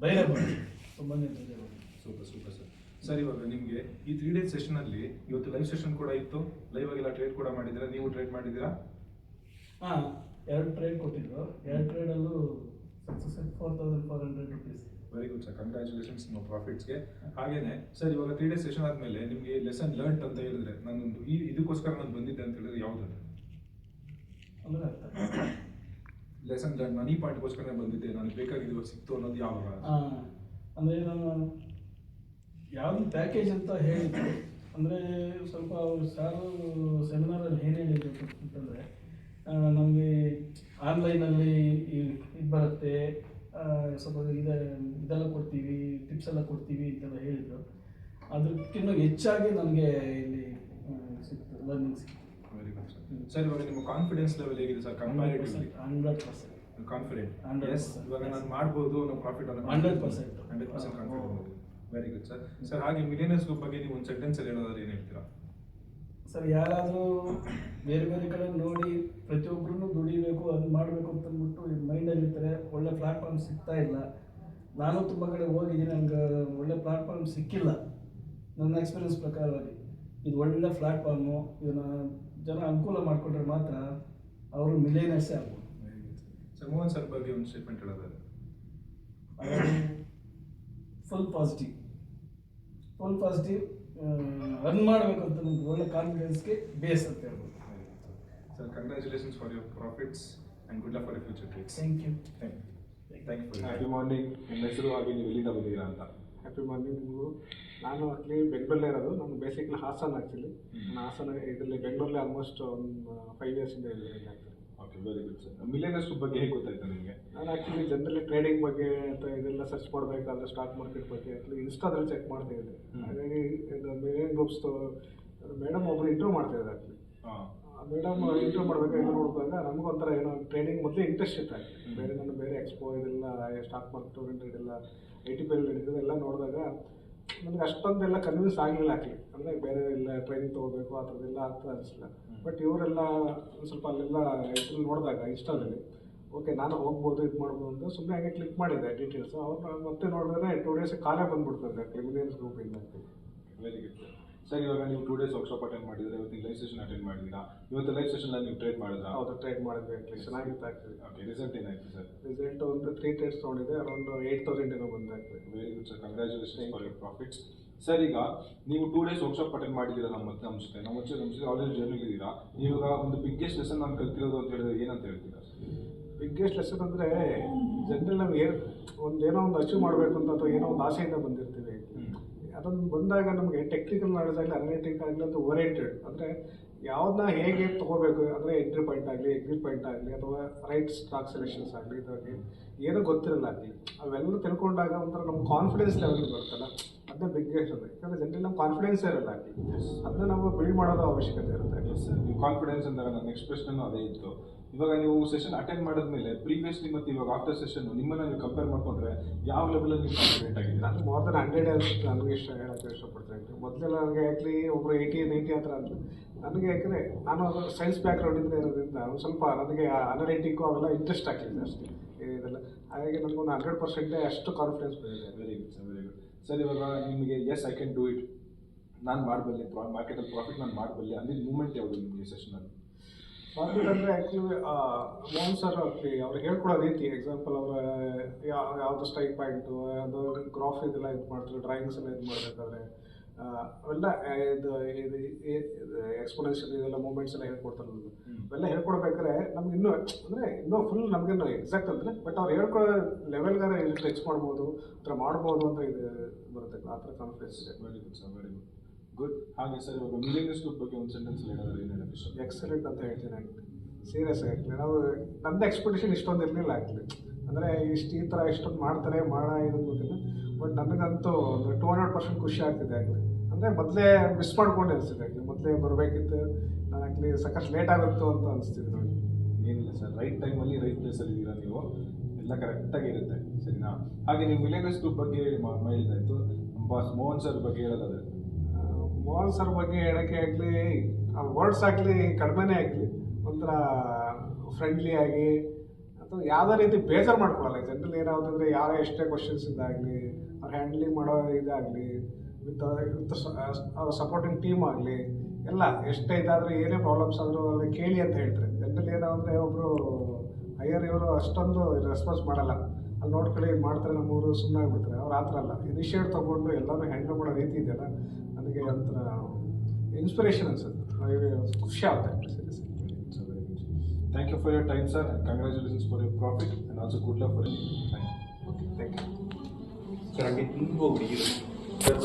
Speaker 2: ಧೈರ್ಯ ಬಂದಿದೆ, ತುಂಬಾ ಧೈರ್ಯ ಬಂದಿದೆ.
Speaker 1: Super sir. ಸರ್ ಇವಾಗ ನಿಮಗೆ ಈ 3 days ಸೆಷನಲ್ಲಿ ಇವತ್ತು ಲೈವ್ ಸೆಷನ್ ಕೂಡ ಇತ್ತು, ಲೈವ್ ಆಗೆಲ್ಲ ಟ್ರೇಡ್ ಕೂಡ ಮಾಡಿದ್ದೀರಾ, ನೀವು ಟ್ರೇಡ್ ಮಾಡಿದ್ದೀರಾ?
Speaker 2: ಹಾಂ, 2 ಟ್ರೇಡ್ ಕೊಟ್ಟಿದ್ರು. 2 ಟ್ರೇಡಲ್ಲೂ success 4,400 rupees.
Speaker 1: Very good sir, congratulations ನಿಮ್ಮ ಪ್ರಾಫಿಟ್ಸ್ಗೆ. ಹಾಗೇನೆ ಸರ್ ಇವಾಗ 3 days ಸೆಷನ್ ಆದಮೇಲೆ ನಿಮಗೆ ಲೆಸನ್ ಲರ್ನ್ಡ್ ಅಂತ ಹೇಳಿದ್ರೆ, ನಾನೊಂದು ಇದಕ್ಕೋಸ್ಕರ ನಾನು ಬಂದಿದ್ದೆ ಅಂತ ಹೇಳಿದ್ರೆ ಯಾವುದು
Speaker 2: ಅಂದರೆ ಅರ್ಥ
Speaker 1: ಲೆಸನ್ ಲರ್ನ್, ನಾನು ಈ ಪಾಯಿಂಟ್ಗೋಸ್ಕರ ಬಂದಿದ್ದೆ, ನನಗೆ ಬೇಕಾಗಿದ್ದು ಸಿಕ್ತು ಅನ್ನೋದು ಯಾವಾಗ?
Speaker 2: ಅಂದರೆ ನಾನು ಯಾವುದು ಪ್ಯಾಕೇಜ್ ಅಂತ ಹೇಳಿದ್ರು ಅಂದರೆ ಸ್ವಲ್ಪ ಸಾರು ಸೆಮಿನಾರಲ್ಲಿ ಏನು ಹೇಳಿದ್ರು ಅಂತಂದರೆ ನಮಗೆ ಆನ್ಲೈನಲ್ಲಿ ಇದು ಬರುತ್ತೆ, ಸ್ವಲ್ಪ ಇದೆಲ್ಲ ಕೊಡ್ತೀವಿ, ಟಿಪ್ಸ್ ಎಲ್ಲ ಕೊಡ್ತೀವಿ ಅಂತೆಲ್ಲ ಹೇಳಿದರು. ಅದಕ್ಕಿಂತ ಹೆಚ್ಚಾಗಿ ನನಗೆ ಇಲ್ಲಿ ಸಿಕ್ತು, ಲರ್ನಿಂಗ್ ಸಿಕ್ತು.
Speaker 1: Very good sir. ಇವಾಗ ನಿಮ್ಮ ಕಾನ್ಫಿಡೆನ್ಸ್ ಲೆವೆಲ್ ಹೇಗಿದೆ ಸರ್? Comparatively
Speaker 2: 100%
Speaker 1: confident.
Speaker 2: 100%.
Speaker 1: ಇವಾಗ ನಾನು ಮಾಡ್ಬೋದು ಅನ್ನೋ ಪ್ರಾಫಿಟ್ ಅನ್ನೋ
Speaker 2: 100%.
Speaker 1: 100% confident. Very good sir. Sir ಹಾಗೆ ಮಿಲಿಯನರ್ಸ್ ಗ್ರೂಪ್ ಬಗ್ಗೆ ನೀವು ಒಂದು ಸೆಂಟೆನ್ಸ್ ಅಲ್ಲಿ ಹೇಳೋದಾದ್ರೆ ಏನು ಹೇಳ್ತೀರಾ?
Speaker 2: ಸರ್, ಯಾರಾದರೂ ಬೇರೆ ಬೇರೆ ಕಡೆ ನೋಡಿ ಪ್ರತಿಯೊಬ್ಬರೂ ದುಡಿಬೇಕು, ಅದು ಮಾಡಬೇಕು ಅಂತ ಅಂದ್ಬಿಟ್ಟು ಮೈಂಡಲ್ಲಿರ್ತಾರೆ. ಒಳ್ಳೆ ಪ್ಲ್ಯಾಟ್ಫಾರ್ಮ್ ಸಿಗ್ತಾ ಇಲ್ಲ. ನಾನು ತುಂಬ ಕಡೆ ಹೋಗಿದ್ದೀನಿ, ನನಗೆ ಒಳ್ಳೆ ಪ್ಲ್ಯಾಟ್ಫಾರ್ಮ್ ಸಿಕ್ಕಿಲ್ಲ. ನನ್ನ ಎಕ್ಸ್ಪೀರಿಯನ್ಸ್ ಪ್ರಕಾರವಾಗಿ ಇದು ಒಳ್ಳೆ ಪ್ಲ್ಯಾಟ್ಫಾರ್ಮು. ಇದನ್ನು ಜನ ಅನುಕೂಲ ಮಾಡಿಕೊಂಡ್ರೆ ಮಾತ್ರ ಅವರು ಮಿಲಿಯನರ್ಸೇ ಆಗ್ಬೋದು.
Speaker 1: ಸರ್, ಮೋಹನ್ ಸರ್ ಬಗ್ಗೆ ಒಂದು ಸ್ಟೇಟ್ಮೆಂಟ್ ಹೇಳೋದಾದ್ರೆ?
Speaker 2: ಫುಲ್ ಪಾಸಿಟಿವ್ ರನ್ ಮಾಡಬೇಕು ಅಂತ ನಮ್ಗೆ ಒಳ್ಳೆ ಕಾನ್ಫಿಡೆನ್ಸ್ಗೆ ಬೇಸ್ ಅಂತ ಹೇಳ್ಬೋದು.
Speaker 1: Sir, congratulations for your profits and good luck for your future trades.
Speaker 2: Thank you.
Speaker 1: Thank you. Happy morning. ನಿಮ್ಮ ಹೆಸರು ಹಾಗೆ ನೀವು ಎಲ್ಲಿಂದ ಬಂದಿದ್ದೀರಾ ಅಂತ?
Speaker 3: Happy morning. ನಿಮಗೂ ನಾನು ಆ್ಯಕ್ಚುಲಿ ಬೆಂಗಳೂರಲ್ಲೇ ಇರೋದು. ನಾನು ಬೇಸಿಕ್ಲಿ ಹಾಸನ. ಆ್ಯಕ್ಚುಲಿ ನಾನು ಹಾಸನ ಇದರಲ್ಲಿ ಬೆಂಗಳೂರಲ್ಲಿ ಆಲ್ಮೋಸ್ಟ್ ಒಂದು 5 ಇಯರ್ಸಿಂದ ಇದ್ದೀನಿ.
Speaker 1: Okay, very good sir. Millionaires group ಬಗ್ಗೆ ಹೇಗೆ ಗೊತ್ತಾಯ್ತು ನಿಮಗೆ?
Speaker 3: ನಾನು ಆ್ಯಕ್ಚುಲಿ ಜನರಲಿ ಟ್ರೇಡಿಂಗ್ ಬಗ್ಗೆ ಅಥವಾ ಇದೆಲ್ಲ ಸರ್ಚ್ ಮಾಡಬೇಕಾದ್ರೆ ಸ್ಟಾಕ್ ಮಾರ್ಕೆಟ್ ಬಗ್ಗೆ ಆ್ಯಕ್ಚುಲಿ ಇನ್ಸ್ಟಾದಲ್ಲಿ ಚೆಕ್ ಮಾಡ್ತಾ ಇದ್ದೆ. ಹಾಗಾಗಿ ಇದು ಮಿಲಿಯನ್ ಗ್ರೂಪ್ಸ್ದು ಮೇಡಮ್ ಒಬ್ಬರು ಇಂಟರ್ವ್ಯೂ ಮಾಡ್ತಾ ಇದ್ದಾರೆ. ಆ್ಯಕ್ಚುಲಿ ಮೇಡಮ್ ಇಂಟರ್ವ್ಯೂ ಮಾಡಬೇಕಾದ್ರೆ ನೋಡುವಾಗ ನಮಗೊಂಥರ ಏನೋ ಟ್ರೇಡಿಂಗ್ ಮೊದಲೇ ಇಂಟ್ರೆಸ್ಟ್ ಇತ್ತು. ಆ್ಯಕ್ಚುಲಿ ನಾನು ಬೇರೆ ಎಕ್ಸ್ಪೋ ಇದೆಲ್ಲ ಸ್ಟಾಕ್ ಮಾರ್ಕೆಟ್ ಓರಿಯೆಂಟೆಡ್ ಎಲ್ಲ ATP ನಡೀತದೆಲ್ಲ ನೋಡಿದಾಗ ನನಗೆ ಅಷ್ಟೊಂದೆಲ್ಲ ಕನ್ವಿನ್ಸ್ ಆಗಲಿಲ್ಲ. ಆ್ಯಕ್ಚುಲಿ ಅಂದರೆ ಬೇರೆ ಎಲ್ಲ ಟ್ರೈನಿಂಗ್ ತೊಗೋಬೇಕು ಆ ಥರದ್ದೆಲ್ಲ ಆಗ್ತಾ ಅನಿಸಿಲ್ಲ. ಬಟ್ ಇವರೆಲ್ಲ ಸ್ವಲ್ಪ ಅಲ್ಲೆಲ್ಲ ಇದ್ರಲ್ಲಿ ನೋಡಿದಾಗ ಇನ್ಸ್ಟಾದಲ್ಲಿ ಓಕೆ ನಾನು ಹೋಗ್ಬೋದು, ಇದು ಮಾಡ್ಬೋದು ಅಂತ ಸುಮ್ಮನೆ ಹಾಗೆ ಕ್ಲಿಕ್ ಮಾಡಿದೆ ಡೀಟೇಲ್ಸ್. ಅವ್ರು ಮತ್ತೆ ನೋಡಿದ್ರೆ 2 ಡೇಸ್ ಕಾಲೇ ಬಂದ್ಬಿಡ್ತದೆ ಮಿಲಿಯನ್ಸ್ ಗ್ರೂಪಿಂದ.
Speaker 1: Very good sir. ಇವಾಗ ನೀವು 2 ಡೇಸ್ ವರ್ಕ್ಶಾಪ್ ಅಟೆಂಡ್ ಮಾಡಿದ್ರೆ, ಇವತ್ತಿನ ಲೈವ್ ಸೆಷನ್ ಅಟೆಂಡ್ ಮಾಡಿದ್ದೀರಾ. ಇವತ್ತು ಲೈವ್ ಸೆಷನಲ್ಲಿ ನೀವು ಟ್ರೇಡ್ ಮಾಡಿದ್ರಾ?
Speaker 3: ಹೌದು, ಟ್ರೇಡ್ ಮಾಡಿದ್ವಿ. ಆ್ಯಕ್ಚುಲಿ ಚೆನ್ನಾಗಿತ್ತು. ಆ್ಯಕ್ಚುಲಿ
Speaker 1: ಓಕೆ, ರಿಸಲ್ಟ್ ಏನಾಯಿತು ಸರ್?
Speaker 3: ರಿಸಲ್ಟ್ ಒಂದು 3 ಟ್ರೇಡ್ಸ್ ತೊಗೊಂಡಿದೆ, ಅರೌಂಡ್ 8,000 ಏನೋ ಬಂದಾಗ್ತದೆ.
Speaker 1: Very good sir. Congratulations for your profits. Sir, ಈಗ ನೀವು 2 ಡೇಸ್ ವರ್ಕ್ಶಾಪ್ ಅಟೆಂಡ್ ಮಾಡಿದ್ದೀರಾ ನಮ್ಮ ಜೊತೆ ಆಲ್ರೆಡಿ ಜರ್ನಿ ಇದ್ದೀರಾ. ನೀವಾಗ ಒಂದು ಬಿಗ್ಗೆಸ್ಟ್ ಲೆಸನ್ ನಾನು ಕಲ್ತಿರೋದು ಅಂತ ಹೇಳಿದ್ರೆ ಏನಂತ ಹೇಳ್ತೀರಾ?
Speaker 3: ಬಿಗ್ಗೆಸ್ಟ್ ಲೆಸನ್ ಅಂದರೆ ಜನರಲ್ ನಾವು ಏನೋ ಒಂದು ಅಚೀವ್ ಮಾಡಬೇಕು ಅಂತ ಅಥವಾ ಏನೋ ಒಂದು ಆಸೆಯಿಂದ ಬಂದಿರ್ತೀವಿ. ಅದನ್ನು ಬಂದಾಗ ನಮಗೆ ಟೆಕ್ನಿಕಲ್ ನಾಲೆಜ್ ಆಗಲಿ, ಅನಲಿಟಿಕ್ ಆಗಲಿ ಅಂತ ಓರಿಯೆಂಟೆಡ್ ಅಂದರೆ ಯಾವುದನ್ನ ಹೇಗೆ ತೊಗೋಬೇಕು ಅಂದರೆ ಎಂಟ್ರಿ ಪಾಯಿಂಟ್ ಆಗಲಿ, ಎಕ್ಸಿಟ್ ಪಾಯಿಂಟ್ ಆಗಲಿ, ಅಥವಾ ರೈಟ್ ಸ್ಟಾಕ್ ಸೆಲೆಕ್ಷನ್ಸ್ ಆಗಲಿ, ಇದಾಗಲಿ ಏನೂ ಗೊತ್ತಿರಲ್ಲ. ಆಗಲಿ ಅವೆಲ್ಲ ತಿಳ್ಕೊಂಡಾಗ ಒಂಥರ ನಮ್ಮ ಕಾನ್ಫಿಡೆನ್ಸ್ ಲೆವೆಲ್ ಬರ್ತಲ್ಲ, ಅದನ್ನ ಬಿಗ್ಗೆಸ್ಟ್ ಅದು. ಯಾಕಂದರೆ ಜನರಲಿ ನಮ್ಮ ಕಾನ್ಫಿಡೆನ್ಸ್ ಇರಲ್ಲ. ಆಗಲಿ ಅದನ್ನ ನಾವು ಬಿಲ್ಡ್ ಮಾಡೋದು ಅವಶ್ಯಕತೆ ಇರುತ್ತೆ.
Speaker 1: ನೀವು ಕಾನ್ಫಿಡೆನ್ಸ್ ಅಂದಾಗ ನನ್ನ ನೆಕ್ಸ್ಟ್ ಪ್ರಶ್ನೆನೂ ಅದೇ ಇತ್ತು. ಇವಾಗ ನೀವು ಸೆಷನ್ ಅಟೆಂಡ್ ಮಾಡಿದ್ಮೇಲೆ ಪ್ರೀವಿಯಸ್ಲಿ ಮತ್ತು ಇವಾಗ ಆಫ್ಟರ್ ಸೆಷನ್ ನಿಮ್ಮನ್ನು ನೀವು ಕಂಪೇರ್ ಮಾಡಿಕೊಂಡ್ರೆ ಯಾವ ಲೆವೆಲಲ್ಲಿ ನೀವು ಕಾನ್ಫಿಡೆಂಟ್ ಆಗಿದ್ದೀರಾ?
Speaker 3: ನಾನು ಮೋರ್ ದನ್ 100 ನನಗೆ ಹೇಳೋಕ್ಕೆ ಇಷ್ಟಪಡ್ತೀನಿ. ಮೊದಲೆಲ್ಲ ನನಗೆ ಆ್ಯಕ್ಚುಲಿ ಒಬ್ಬರು 80-90 ಆ ಥರ ಅಂತ ನನಗೆ. ಯಾಕಂದರೆ ನಾನು ಸೈನ್ಸ್ ಬ್ಯಾಕ್ಗ್ರೌಂಡಿಂದ ಇರೋದ್ರಿಂದ ಒಂದು ಸ್ವಲ್ಪ ನನಗೆ ಅನಲಿಟಿಕ್ಕು ಅವೆಲ್ಲ ಇಂಟ್ರೆಸ್ಟ್ ಆಗ್ತಿದೆ ಅಷ್ಟೇ ಇದೆಲ್ಲ. ಹಾಗಾಗಿ ನನಗೊಂದು 100% ಅಷ್ಟು ಕಾನ್ಫಿಡೆನ್ಸ್ ಬಂದಿದೆ.
Speaker 1: Very good sir, very good sir. ಇವಾಗ ನಿಮಗೆ yes I can do it, ನಾನು ಮಾಡಬಲ್ಲೆ, ಮಾರ್ಕೆಟಲ್ಲಿ ಪ್ರಾಫಿಟ್ ನಾನು ಮಾಡಬಲ್ಲೆ ಅಂದಿದ್ದು ಮೂಮೆಂಟ್ ಯಾವುದು ನಿಮಗೆ ಸೆಷನಲ್ಲಿ?
Speaker 3: ಪ್ರಾಫಿಟ್ ಅಂದರೆ ಆ್ಯಕ್ಚುಲಿ ಮೋಹನ್ ಸರ್ ಅವ್ರು ಹೇಳ್ಕೊಡೋ ರೀತಿ, ಎಕ್ಸಾಂಪಲ್ ಅವರ ಯಾವುದು ಸ್ಟ್ರೈಕ್ ಪಾಯಿಂಟು ಅದು ಗ್ರಾಫ್ ಇದೆಲ್ಲ ಇದು ಮಾಡ್ತಾರೆ, ಡ್ರಾಯಿಂಗ್ಸ್ ಎಲ್ಲ ಇದು ಮಾಡಬೇಕಾದ್ರೆ ಅವೆಲ್ಲ ಇದು ಎಕ್ಸ್ಪೋನೆನ್ಷಿಯಲ್ ಇದೆಲ್ಲ ಮೂಮೆಂಟ್ಸ್ ಎಲ್ಲ ಹೇಳ್ಕೊಡ್ತಾರೆ. ಅವೆಲ್ಲ ಹೇಳ್ಕೊಡ್ಬೇಕಾದ್ರೆ ನಮ್ಗೆ ಇನ್ನೂ ಫುಲ್ ನಮಗೇನು ಎಕ್ಸಾಕ್ಟ್ ಅಂದರೆ ಬಟ್ ಅವ್ರು ಹೇಳ್ಕೊಡೋ ಲೆವೆಲ್ಗಾರ ಟಚ್ ಮಾಡ್ಬೋದು, ಆ ಥರ ಮಾಡ್ಬೋದು ಅಂತ ಇದು ಬರುತ್ತೆ. ಆ ಥರ ಕಾನ್ಫಿಡೆನ್ಸ್ ಇದೆ.
Speaker 1: Very good sir, very good. ಹಾಗೆ ಸರ್, ಇವಾಗ ಮಿಲಿಯನರ್ಸ್ ಗ್ರೂಪ್ ಬಗ್ಗೆ ಒಂದು ಸೆಂಟೆನ್ಸ್ ಹೇಳಿದ್ರೆ ಏನು ಹೇಳೋಕ್ಕೆ ಇಷ್ಟ?
Speaker 3: ಎಕ್ಸಲೆಂಟ್ ಅಂತ ಹೇಳ್ತೀನಿ. ಆ್ಯಕ್ಚುಲಿ ಸೀರಿಯಸ್ ಆ್ಯಕ್ಚುಲಿ ನಾವು ನಮ್ಮದು ಎಕ್ಸ್ಪೆಕ್ಟೇಷನ್ ಇಷ್ಟೊಂದು ಇರಲಿಲ್ಲ. ಆ್ಯಕ್ಚುಲಿ ಅಂದರೆ ಈ ಥರ ಇಷ್ಟೊಂದು ಮಾಡ್ತಾರೆ ಇದು ಗೊತ್ತಿಲ್ಲ. ಬಟ್ ನನಗಂತೂ ಒಂದು 200% ಖುಷಿ ಆಗ್ತಿದೆ. ಆ್ಯಕ್ಚುಲಿ ಅಂದರೆ ಮೊದಲೇ ಮಿಸ್ ಮಾಡ್ಕೊಂಡು ಅನಿಸ್ತಿದೆ. ಆ್ಯಕ್ಚುಲಿ ಮೊದಲೇ ಬರಬೇಕಿತ್ತು. ನಾನು ಆ್ಯಕ್ಚುಲಿ ಸಾಕಷ್ಟು ಲೇಟ್ ಆಗುತ್ತೋ ಅಂತ ಅನಿಸ್ತಿದೆ ನೋಡಿ.
Speaker 1: ಏನಿಲ್ಲ ಸರ್, ರೈಟ್ ಟೈಮಲ್ಲಿ ರೈಟ್ ಪ್ಲೇಸಲ್ಲಿ ಇದ್ದೀರಾ ನೀವು, ಎಲ್ಲ ಕರೆಕ್ಟಾಗಿರುತ್ತೆ. ಸರಿನಾ? ಹಾಗೆ ನೀವು ಮಿಲಿಯನರ್ಸ್ ಗ್ರೂಪ್ ಬಗ್ಗೆ ಹೇಳಿದಾಯಿತು. ಬಾಸ್ ಮೋಹನ್ ಸರ್ ಬಗ್ಗೆ ಹೇಳೋದಾದ್ರೆ?
Speaker 3: ಮೋಹನ್ ಸರ್ ಬಗ್ಗೆ ಹೇಳೋಕ್ಕೆ ಆಗಲಿ ವರ್ಡ್ಸ್ ಆಗಲಿ ಕಡಿಮೆನೇ ಆಗಲಿ ಒಂಥರ ಫ್ರೆಂಡ್ಲಿ ಆಗಿ ಅಥವಾ ಯಾವುದೇ ರೀತಿ ಬೇಜಾರು ಮಾಡ್ಕೊಳ್ಳಲ್ಲ. ಜನರಲ್ ಏನಾವುದಂದರೆ ಯಾರೋ ಎಷ್ಟೇ ಕ್ವಶನ್ಸ್ ಇದಾಗಲಿ ಅವ್ರು ಹ್ಯಾಂಡ್ಲಿಂಗ್ ಮಾಡೋ ಇದಾಗಲಿ ವಿತ್ ಸಪೋರ್ಟಿಂಗ್ ಟೀಮ್ ಆಗಲಿ ಎಲ್ಲ ಎಷ್ಟೇ ಇದಾದರೂ ಏನೇ ಪ್ರಾಬ್ಲಮ್ಸ್ ಆದರೂ ಅಲ್ಲಿ ಕೇಳಿ ಅಂತ ಹೇಳ್ತಾರೆ. ಜನರಲ್ ಏನಾವಂದರೆ ಒಬ್ಬರು ಹೈಯರ್ ಇವರು ಅಷ್ಟೊಂದು ರೆಸ್ಪಾನ್ಸ್ ಮಾಡಲ್ಲ. ಅಲ್ಲಿ ನೋಡ್ಕೊಳ್ಳಿ ಮಾಡ್ತಾರೆ ನಮ್ಮೂರು ಸುಮ್ಮನೆ ಆಗ್ಬಿಡ್ತಾರೆ. ಅವ್ರು ಆ ಥರ ಅಲ್ಲ, ಇನಿಷಿಯೇಟ್ ತೊಗೊಂಡು ಎಲ್ಲರೂ ಹ್ಯಾಂಡಲ್ ಮಾಡೋ ರೀತಿ ಇದೆಯಲ್ಲ ನನಗೆ ಒಂಥರ ಇನ್ಸ್ಪಿರೇಷನ್ ಅನ್ಸುತ್ತೆ. ಖುಷಿ ಆಗುತ್ತೆ.
Speaker 1: Thank you for your time, sir, and congratulations for your profit, and also good luck for it. Thank you.
Speaker 3: Thank you.
Speaker 5: Sir, ಹಾಗೆ ಹಿಂಗೆ ಹೋಗಿ
Speaker 1: hi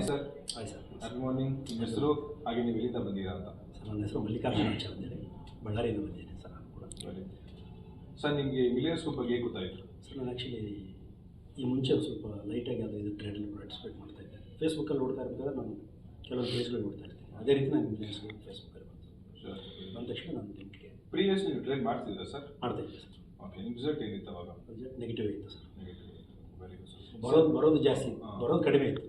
Speaker 1: sir.
Speaker 8: Hi sir.
Speaker 1: Good morning. ನಿಮ್ಮ ಹೆಸರು ಹಾಗೆ ನೀವು ಎಲ್ಲಿಂದ ಬಂದಿರಾ ಅಂತ?
Speaker 8: ಸರ್ ನನ್ನ ಹೆಸರು ಮಲ್ಲಿಕಾರ್ಜುನ ಆಚಾರ್ ಅಂತೇಳಿ ಬಳ್ಳಾರಿಯಿಂದ ಬಂದಿದ್ದೀನಿ ಸರ್ ನಾನು ಕೂಡ.
Speaker 1: ಸರ್ ನಿಮಗೆ ಮಿಲಿಯನ್ಸ್ ಗ್ರೂಪ್ ಬಗ್ಗೆ ಹೇಗೆ ಗೊತ್ತಾಯಿತು?
Speaker 8: ಸರ್ ನಾನು ಆ್ಯಕ್ಚುಲಿ ಈ ಮುಂಚೆ ಸ್ವಲ್ಪ ಲೈಟಾಗಿ ಅದು ಇದು ಟ್ರೇಡಲ್ಲಿ ಪಾರ್ಟಿಸಿಪೇಟ್ ಮಾಡ್ತಾ ಇದ್ದೆ. ಫೇಸ್ಬುಕ್ಕಲ್ಲಿ ನೋಡ್ತಾ ಇರ್ಬೇಕಾದ್ರೆ ನಾನು ಕೆಲವೊಂದು ಪೇಜ್ಗಳು ನೋಡ್ತಾ ಇರ್ತೀನಿ. ಅದೇ ರೀತಿ ನಾನು ಮಿಲಿಯನ್ಸ್ ಗ್ರೂಪ್ ಫೇಸ್ಬುಕ್ಕಲ್ಲಿ ಬಂದ ತಕ್ಷಣ ನಾನು ಲಿಂಕ್ಗೆ
Speaker 1: ಪ್ರೀವಿಯಸ್ಲಿ ನೀವು ಟ್ರೇಡ್ ಮಾಡ್ತಿದ್ದೀರಾ ಸರ್?
Speaker 8: ಮಾಡ್ತಾ ಇದ್ದೆ ಸರ್.
Speaker 1: ಓಕೆ, ನಿಮ್ಮ ರಿಸಲ್ಟ್ ಏನಿತ್ತು ಅವಾಗ?
Speaker 8: ರಿಸಲ್ಟ್ ನೆಗೆಟಿವ್ ಇತ್ತು ಸರ್.
Speaker 1: Very good sir.
Speaker 8: ಬರೋದು ಜಾಸ್ತಿ, ಬರೋದು ಕಡಿಮೆ ಇತ್ತು.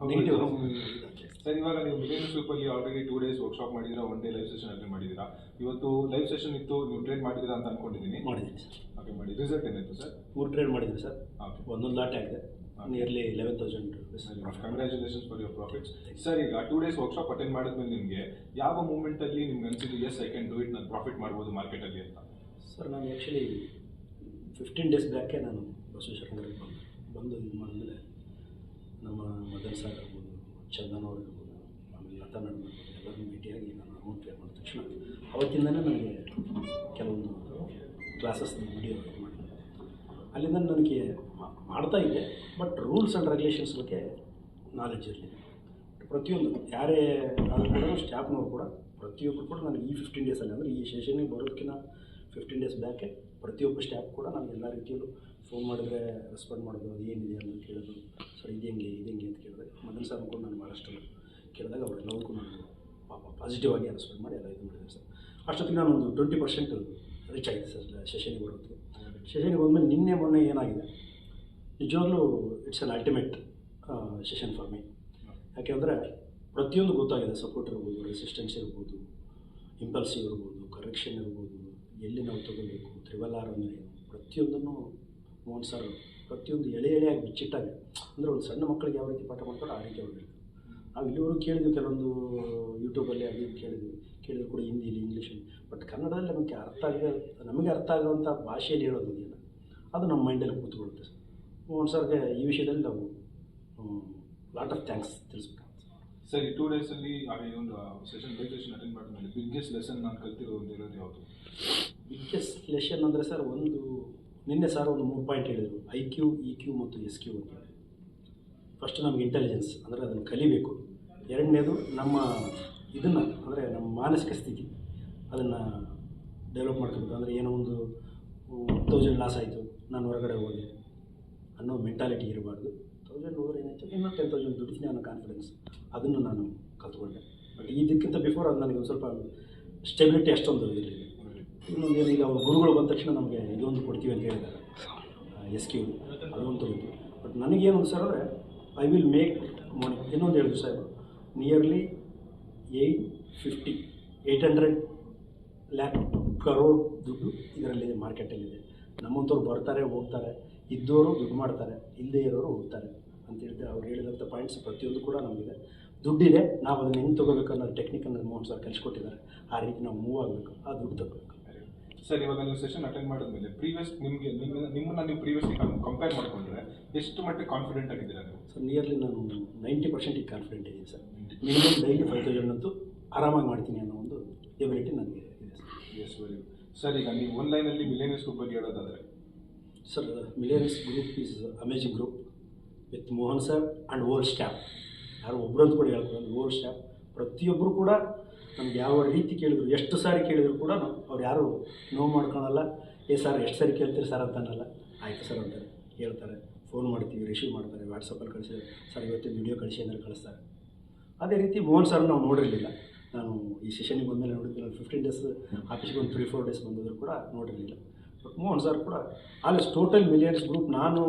Speaker 8: ನೆಗೆಟಿವ್
Speaker 1: ಸರ್, ಇವಾಗ ನೀವು ಮಿಲಿಯನ್ಸ್ ಗ್ರೂಪಲ್ಲಿ ಆಲ್ರೆಡಿ 2 days ವರ್ಕ್ಶಾಪ್ ಮಾಡಿದ್ದೀರಾ, 1 day ಲೈವ್ ಸೆಷನ್ ಅಟೆಂಡ್ ಮಾಡಿದ್ದೀರಾ. ಇವತ್ತು ಲೈವ್ ಸೆಷನ್ ಇತ್ತು, ನೀವು ಟ್ರೇಡ್ ಮಾಡಿದ್ದೀರಾ ಅಂತ ಅನ್ಕೊಂಡಿದ್ದೀನಿ.
Speaker 8: ಮಾಡಿದ್ದೀನಿ ಸರ್.
Speaker 1: ಓಕೆ, ಮಾಡಿ. ರಿಸಲ್ಟ್ ಏನಾಯಿತು ಸರ್?
Speaker 8: 3 ಟ್ರೇಡ್ ಮಾಡಿದ್ದೀನಿ ಸರ್.
Speaker 1: ಓಕೆ,
Speaker 8: ಒಂದೊಂದು ಲಾಟ್ ಆಗಿದೆ. Nearly 11,000 rupees.
Speaker 1: Congratulations for your profits. Sir, ಈಗ 2 days ವರ್ಕ್ಶಾಪ್ ಅಟೆಂಡ್ ಮಾಡಿದ್ಮೇಲೆ ನಿಮಗೆ ಯಾವ ಮೂಮೆಂಟಲ್ಲಿ ನಿಮ್ಗೆ ಅನಿಸಿದ್ದು yes I can do it, ನಾನು ಪ್ರಾಫಿಟ್ ಮಾಡ್ಬೋದು ಮಾರ್ಕೆಟಲ್ಲಿ ಅಂತ?
Speaker 8: ಸರ್ ನಾನು ಆ್ಯಕ್ಚುಲಿ 15 days ಬ್ಯಾಕೆ ನಾನು ಬಸವೇಶ್ವರ ನಗರಕ್ಕೆ ಬಂದು ಇದು ಮಾಡಿದ್ಮೇಲೆ ನಮ್ಮ ಮದನ್ ಸರ್ ಇರ್ಬೋದು, ಚಂದನ್ ಅವ್ರು ಇರ್ಬೋದು, ಆಮೇಲೆ ಲತಾ ಮೇಡಮ್ ಇರ್ಬೋದು, ಎಲ್ಲರೂ ಭೇಟಿಯಾಗಿ ನಾನು ಅಮೌಂಟ್ ಪೇ ಮಾಡಿದ ತಕ್ಷಣ ಅವತ್ತಿಂದನೇ ನನಗೆ ಕೆಲವೊಂದು ಕ್ಲಾಸಸ್ ವಿಡಿಯೋ ಮಾಡಿದೆ. ಅಲ್ಲಿಂದ ನನಗೆ ಮಾಡ್ತಾ ಇದ್ದೆ, ಬಟ್ ರೂಲ್ಸ್ ಆ್ಯಂಡ್ ರೆಗ್ಯುಲೇಷನ್ಸ್ ಬಗ್ಗೆ ನಾಲೆಡ್ಜ್ ಇರಲಿಲ್ಲ. ಪ್ರತಿಯೊಂದು ಯಾರೇ ಆದರೂ ಕೂಡ ಸ್ಟಾಫ್ನವ್ರು ಕೂಡ ಪ್ರತಿಯೊಬ್ಬರು ಕೂಡ ನನಗೆ ಈ 15 ಡೇಸಲ್ಲಿ ಅಂದರೆ ಈ ಸೆಷನ್ನಿಗೆ ಬರೋದಕ್ಕಿಂತ 15 days ಬ್ಯಾಕೆ ಪ್ರತಿಯೊಬ್ಬ ಸ್ಟಾಫ್ ಕೂಡ ನನಗೆ ಎಲ್ಲ ರೀತಿಯಲ್ಲೂ ಫೋನ್ ಮಾಡಿದ್ರೆ ರೆಸ್ಪಾಂಡ್ ಮಾಡೋದು, ಅದು ಏನಿದೆ ಅಂತ ಕೇಳೋದು, ಸರ್ ಇದು ಹೆಂಗೆ ಅಂತ ಕೇಳಿದ್ರೆ ಮೊದಲು ಸರ್ ಕೂಡ ನಾನು ಭಾಳಷ್ಟು ಕೇಳಿದಾಗ ಅವರೆಲ್ಲವಕ್ಕೂ ನಾನು ಪಾಸಿಟಿವ್ ಆಗಿ ರೆಸ್ಪಾಂಡ್ ಮಾಡಿ ಎಲ್ಲ ಇದು ಮಾಡಿದೆ ಸರ್. ಅಷ್ಟೊತ್ತಿಗೆ ನಾನು ಒಂದು 20% ರೀಚ್ ಆಗಿದೆ ಸರ್ ಸೆಷನಿಗೆ ಬರೋದಕ್ಕೆ. ಸೆಷನಿಗೆ ಹೋದ್ಮೇಲೆ ನಿನ್ನೆ ಮೊನ್ನೆ ಏನಾಗಿದೆ, ನಿಜವಾಗ್ಲೂ it's an ultimate session for me. ಯಾಕೆಂದರೆ ಪ್ರತಿಯೊಂದು ಗೊತ್ತಾಗಿದೆ. ಸಪೋರ್ಟ್ ಇರ್ಬೋದು, ರೆಸಿಸ್ಟೆನ್ಸ್ ಇರ್ಬೋದು, ಇಂಪಲ್ಸಿವ್ ಇರ್ಬೋದು, ಕರೆಕ್ಷನ್ ಇರ್ಬೋದು, ಎಲ್ಲಿ ನಾವು ತೊಗೋಬೇಕು, ತ್ರಿಬಲ್ ಆರ್ ಅಂದರೆ ಏನು, ಪ್ರತಿಯೊಂದನ್ನು ಮೋಹನ್ ಸರ್ ಪ್ರತಿಯೊಂದು ಎಳೆಯಾಗಿ ಬಿಚ್ಚಿಟ್ಟಾಗೆ, ಅಂದರೆ ಒಂದು ಸಣ್ಣ ಮಕ್ಕಳಿಗೆ ಯಾವ ರೀತಿ ಪಾಠ ಮಾಡ್ತಾರೋ ಆ ರೀತಿ ಅವ್ರು ಹೇಳಿದ್ರು. ನಾವು ಇಲ್ಲಿವರೆಗೂ ಕೇಳಿದ್ವಿ, ಕೆಲವೊಂದು ಯೂಟ್ಯೂಬಲ್ಲಿ ಅದು ಕೇಳಿದ್ರು ಕೂಡ ಹಿಂದಿಲಿ, ಇಂಗ್ಲೀಷಲ್ಲಿ, ಬಟ್ ಕನ್ನಡದಲ್ಲಿ ನಮಗೆ ಅರ್ಥ ಆಗುವಂಥ ಭಾಷೆಯಲ್ಲಿ ಹೇಳೋದಿದೆಯಲ್ಲ, ಅದು ನಮ್ಮ ಮೈಂಡಲ್ಲಿ ಕೂತ್ಕೊಳ್ಳುತ್ತೆ ಸರ್. ಮೋಹನ್ ಸರ್ಗೆ ಈ ವಿಷಯದಲ್ಲಿ ನಾವು ಲಾಟ್ ಆಫ್ ಥ್ಯಾಂಕ್ಸ್ ತಿಳಿಸ್ಬೇಕಾಗುತ್ತೆ
Speaker 1: ಸರ್. ಈ 2 daysಲ್ಲಿ ಹಾಗೆ ಒಂದು ಸೆಷನ್ ಲೈವ್ ಸೆಷನ್ ಅಟೆಂಡ್ ಮಾಡಿದ್ಮೇಲೆ ಬಿಗ್ಗೆಸ್ಟ್ ಲೆಸನ್ ನಾನು ಕಲ್ತಿರೋದು ಅಂತ ಹೇಳೋದು ಯಾವುದು?
Speaker 8: ಬಿಗ್ಗೆಸ್ಟ್ ಲೆಸನ್ ಅಂದರೆ ಸರ್, ನಿನ್ನೆ ಸರ್ ಒಂದು 3 ಪಾಯಿಂಟ್ ಹೇಳಿದರು, IQ, EQ ಮತ್ತು SQ ಅಂತ. ಫಸ್ಟ್ ನಮಗೆ ಇಂಟೆಲಿಜೆನ್ಸ್ ಅಂದರೆ ಅದನ್ನು ಕಲಿಬೇಕು. ಎರಡನೇದು ನಮ್ಮ ಇದನ್ನು ಅಂದರೆ ನಮ್ಮ ಮಾನಸಿಕ ಸ್ಥಿತಿ ಅದನ್ನು ಡೆವಲಪ್ ಮಾಡ್ಕೋಬೇಕು. ಅಂದರೆ ಏನೋ ಒಂದು 1000 ಲಾಸ್ ಆಯಿತು, ನಾನು ಹೊರಗಡೆ ಹೋದೆ ಅನ್ನೋ ಮೆಂಟಾಲಿಟಿ ಇರಬಾರ್ದು. 1000 ಹೋದ್ರೆ ಏನಾಯಿತು, ಇನ್ನೂ 10,000 ದುಡಿತೀನಿ ಅನ್ನೋ ಕಾನ್ಫಿಡೆನ್ಸ್, ಅದನ್ನು ನಾನು ಕಲ್ತ್ಕೊಂಡೆ. ಬಟ್ ಇದಕ್ಕಿಂತ ಬಿಫೋರ್ ಅದು ನನಗೆ ಒಂದು ಸ್ವಲ್ಪ ಸ್ಟೆಬಿಲಿಟಿ ಅಷ್ಟೊಂದು ಇರಲಿಲ್ಲ. ಇನ್ನೊಂದು ಏನು, ಈಗ ಅವ್ರು ಗುರುಗಳು ಬಂದ ತಕ್ಷಣ ನಮಗೆ ಇದೊಂದು ಕೊಡ್ತೀವಿ ಅಂತ ಹೇಳಿದ್ದಾರೆ, SQ ಅದೊಂದು ತೊಗೊಳ್ತೀವಿ. ಬಟ್ ನನಗೇನು ಸರ್ ಅಂದರೆ ಐ ವಿಲ್ ಮೇಕ್ ಮನಿ. ಇನ್ನೊಂದು ಹೇಳಿದ್ರು ಸಾಹೇಬ್, ನಿಯರ್ಲಿ 800 lakh crore ದುಡ್ಡು ಇದರಲ್ಲಿದೆ, ಮಾರ್ಕೆಟಲ್ಲಿದೆ. ನಮ್ಮಂಥವ್ರು ಬರ್ತಾರೆ, ಹೋಗ್ತಾರೆ, ಇದ್ದವರು ದುಡ್ಡು ಮಾಡ್ತಾರೆ, ಇಲ್ಲದೇ ಇರೋರು ಹೋಗ್ತಾರೆ ಅಂತ ಹೇಳಿದ್ರೆ ಅವ್ರು ಹೇಳಿದಂಥ ಪಾಯಿಂಟ್ಸ್ ಪ್ರತಿಯೊಂದು ಕೂಡ ನಮಗಿದೆ. ದುಡ್ಡಿದೆ, ನಾವು ಅದನ್ನು ಹೆಂಗೆ ತೊಗೋಬೇಕು ಅನ್ನೋ ಟೆಕ್ನಿಕನ್ನು ಮೋಹನ್ ಸರ್ ಕಲಿಸ್ಕೊಟ್ಟಿದ್ದಾರೆ. ಆ ರೀತಿ ನಾವು ಮೂವ್ ಆಗಬೇಕು, ಆ ದುಡ್ಡು ತಗೋಬೇಕು.
Speaker 1: ಸರ್, ಇವಾಗ ನೀವು ಸೆಷನ್ ಅಟೆಂಡ್ ಮಾಡಿದ್ಮೇಲೆ ನಿಮ್ಮನ್ನ ನೀವು ಪ್ರೀವಿಯಸ್ಲಿ ಕಂಪೇರ್ ಮಾಡಿಕೊಂಡ್ರೆ ಎಷ್ಟು ಮಟ್ಟಿಗೆ ಕಾನ್ಫಿಡೆಂಟ್ ಆಗಿದ್ದೀರಾ ನೀವು?
Speaker 8: ಸರ್ ನಿಯರ್ಲಿ ನಾನು 90% ಕಾನ್ಫಿಡೆಂಟ್ ಇದ್ದೀನಿ ಸರ್. ಮಿನಿಮಮ್ ಡೈಲಿ 5,000 ಅಂತೂ ಆರಾಮಾಗಿ ಮಾಡ್ತೀನಿ ಅನ್ನೋ ಒಂದು ಎಬಿಲಿಟಿ ನನಗೆ ಇದೆ sir.
Speaker 1: Yes, very good. Sir, ಈಗ ನೀವು ಆನ್ಲೈನಲ್ಲಿ ಮಿಲಿಯನರ್ಸ್ ಗ್ರೂಪ್ ಬಗ್ಗೆ ಹೇಳೋದಾದರೆ?
Speaker 8: Sir, millionaires group is amazing group with Mohan sir and old staff. ಯಾರು ಒಬ್ಬರಂತ ಕೂಡ ಹೇಳ್ತಾರೆ, ಓಲ್ಡ್ ಸ್ಟಾಫ್ ಪ್ರತಿಯೊಬ್ಬರು ಕೂಡ ನಮ್ಗೆ ಯಾವ ರೀತಿ ಕೇಳಿದ್ರು, ಎಷ್ಟು ಸಾರಿ ಕೇಳಿದ್ರು ಕೂಡ ಅವ್ರು ಯಾರು ನೋವು ಮಾಡ್ಕೊಳಲ್ಲ. ಸರ್ ಎಷ್ಟು ಸಾರಿ ಕೇಳ್ತೀರಿ ಸರ್ ಅಂತ ಅನ್ನಲ್ಲ, ಆಯಿತು ಸರ್ ಅಂತಾರೆ, ಹೇಳ್ತಾರೆ, ಫೋನ್ ಮಾಡ್ತೀವಿ, ರಿಸೀವ್ ಮಾಡ್ತಾರೆ, ವಾಟ್ಸಪ್ಪಲ್ಲಿ ಕಳಿಸಿದ್ರೆ ಸರ್ ಇವತ್ತಿನ ವಿಡಿಯೋ ಕಳಿಸಿ ಅಂದರೆ ಕಳಿಸ್ತಾರೆ. ಅದೇ ರೀತಿ ಮೋಹನ್ ಸರ್ ನಾವು ನೋಡಿರಲಿಲ್ಲ. ನಾನು ಈ ಸೆಷನಿಗೆ ಬಂದಮೇಲೆ ನೋಡಿದ್ದೆ. ನಾನು 15 days ಆಫೀಸ್ಗೆ ಒಂದು 3-4 days ಬಂದಿದ್ರು ಕೂಡ ನೋಡಿರಲಿಲ್ಲ. ಬಟ್ ಮೋಹನ್ ಸರ್ ಕೂಡ ಆಲ್ಮೋಸ್ಟ್ ಟೋಟಲ್ ಮಿಲಿಯನ್ಸ್ ಗ್ರೂಪ್ ನಾನು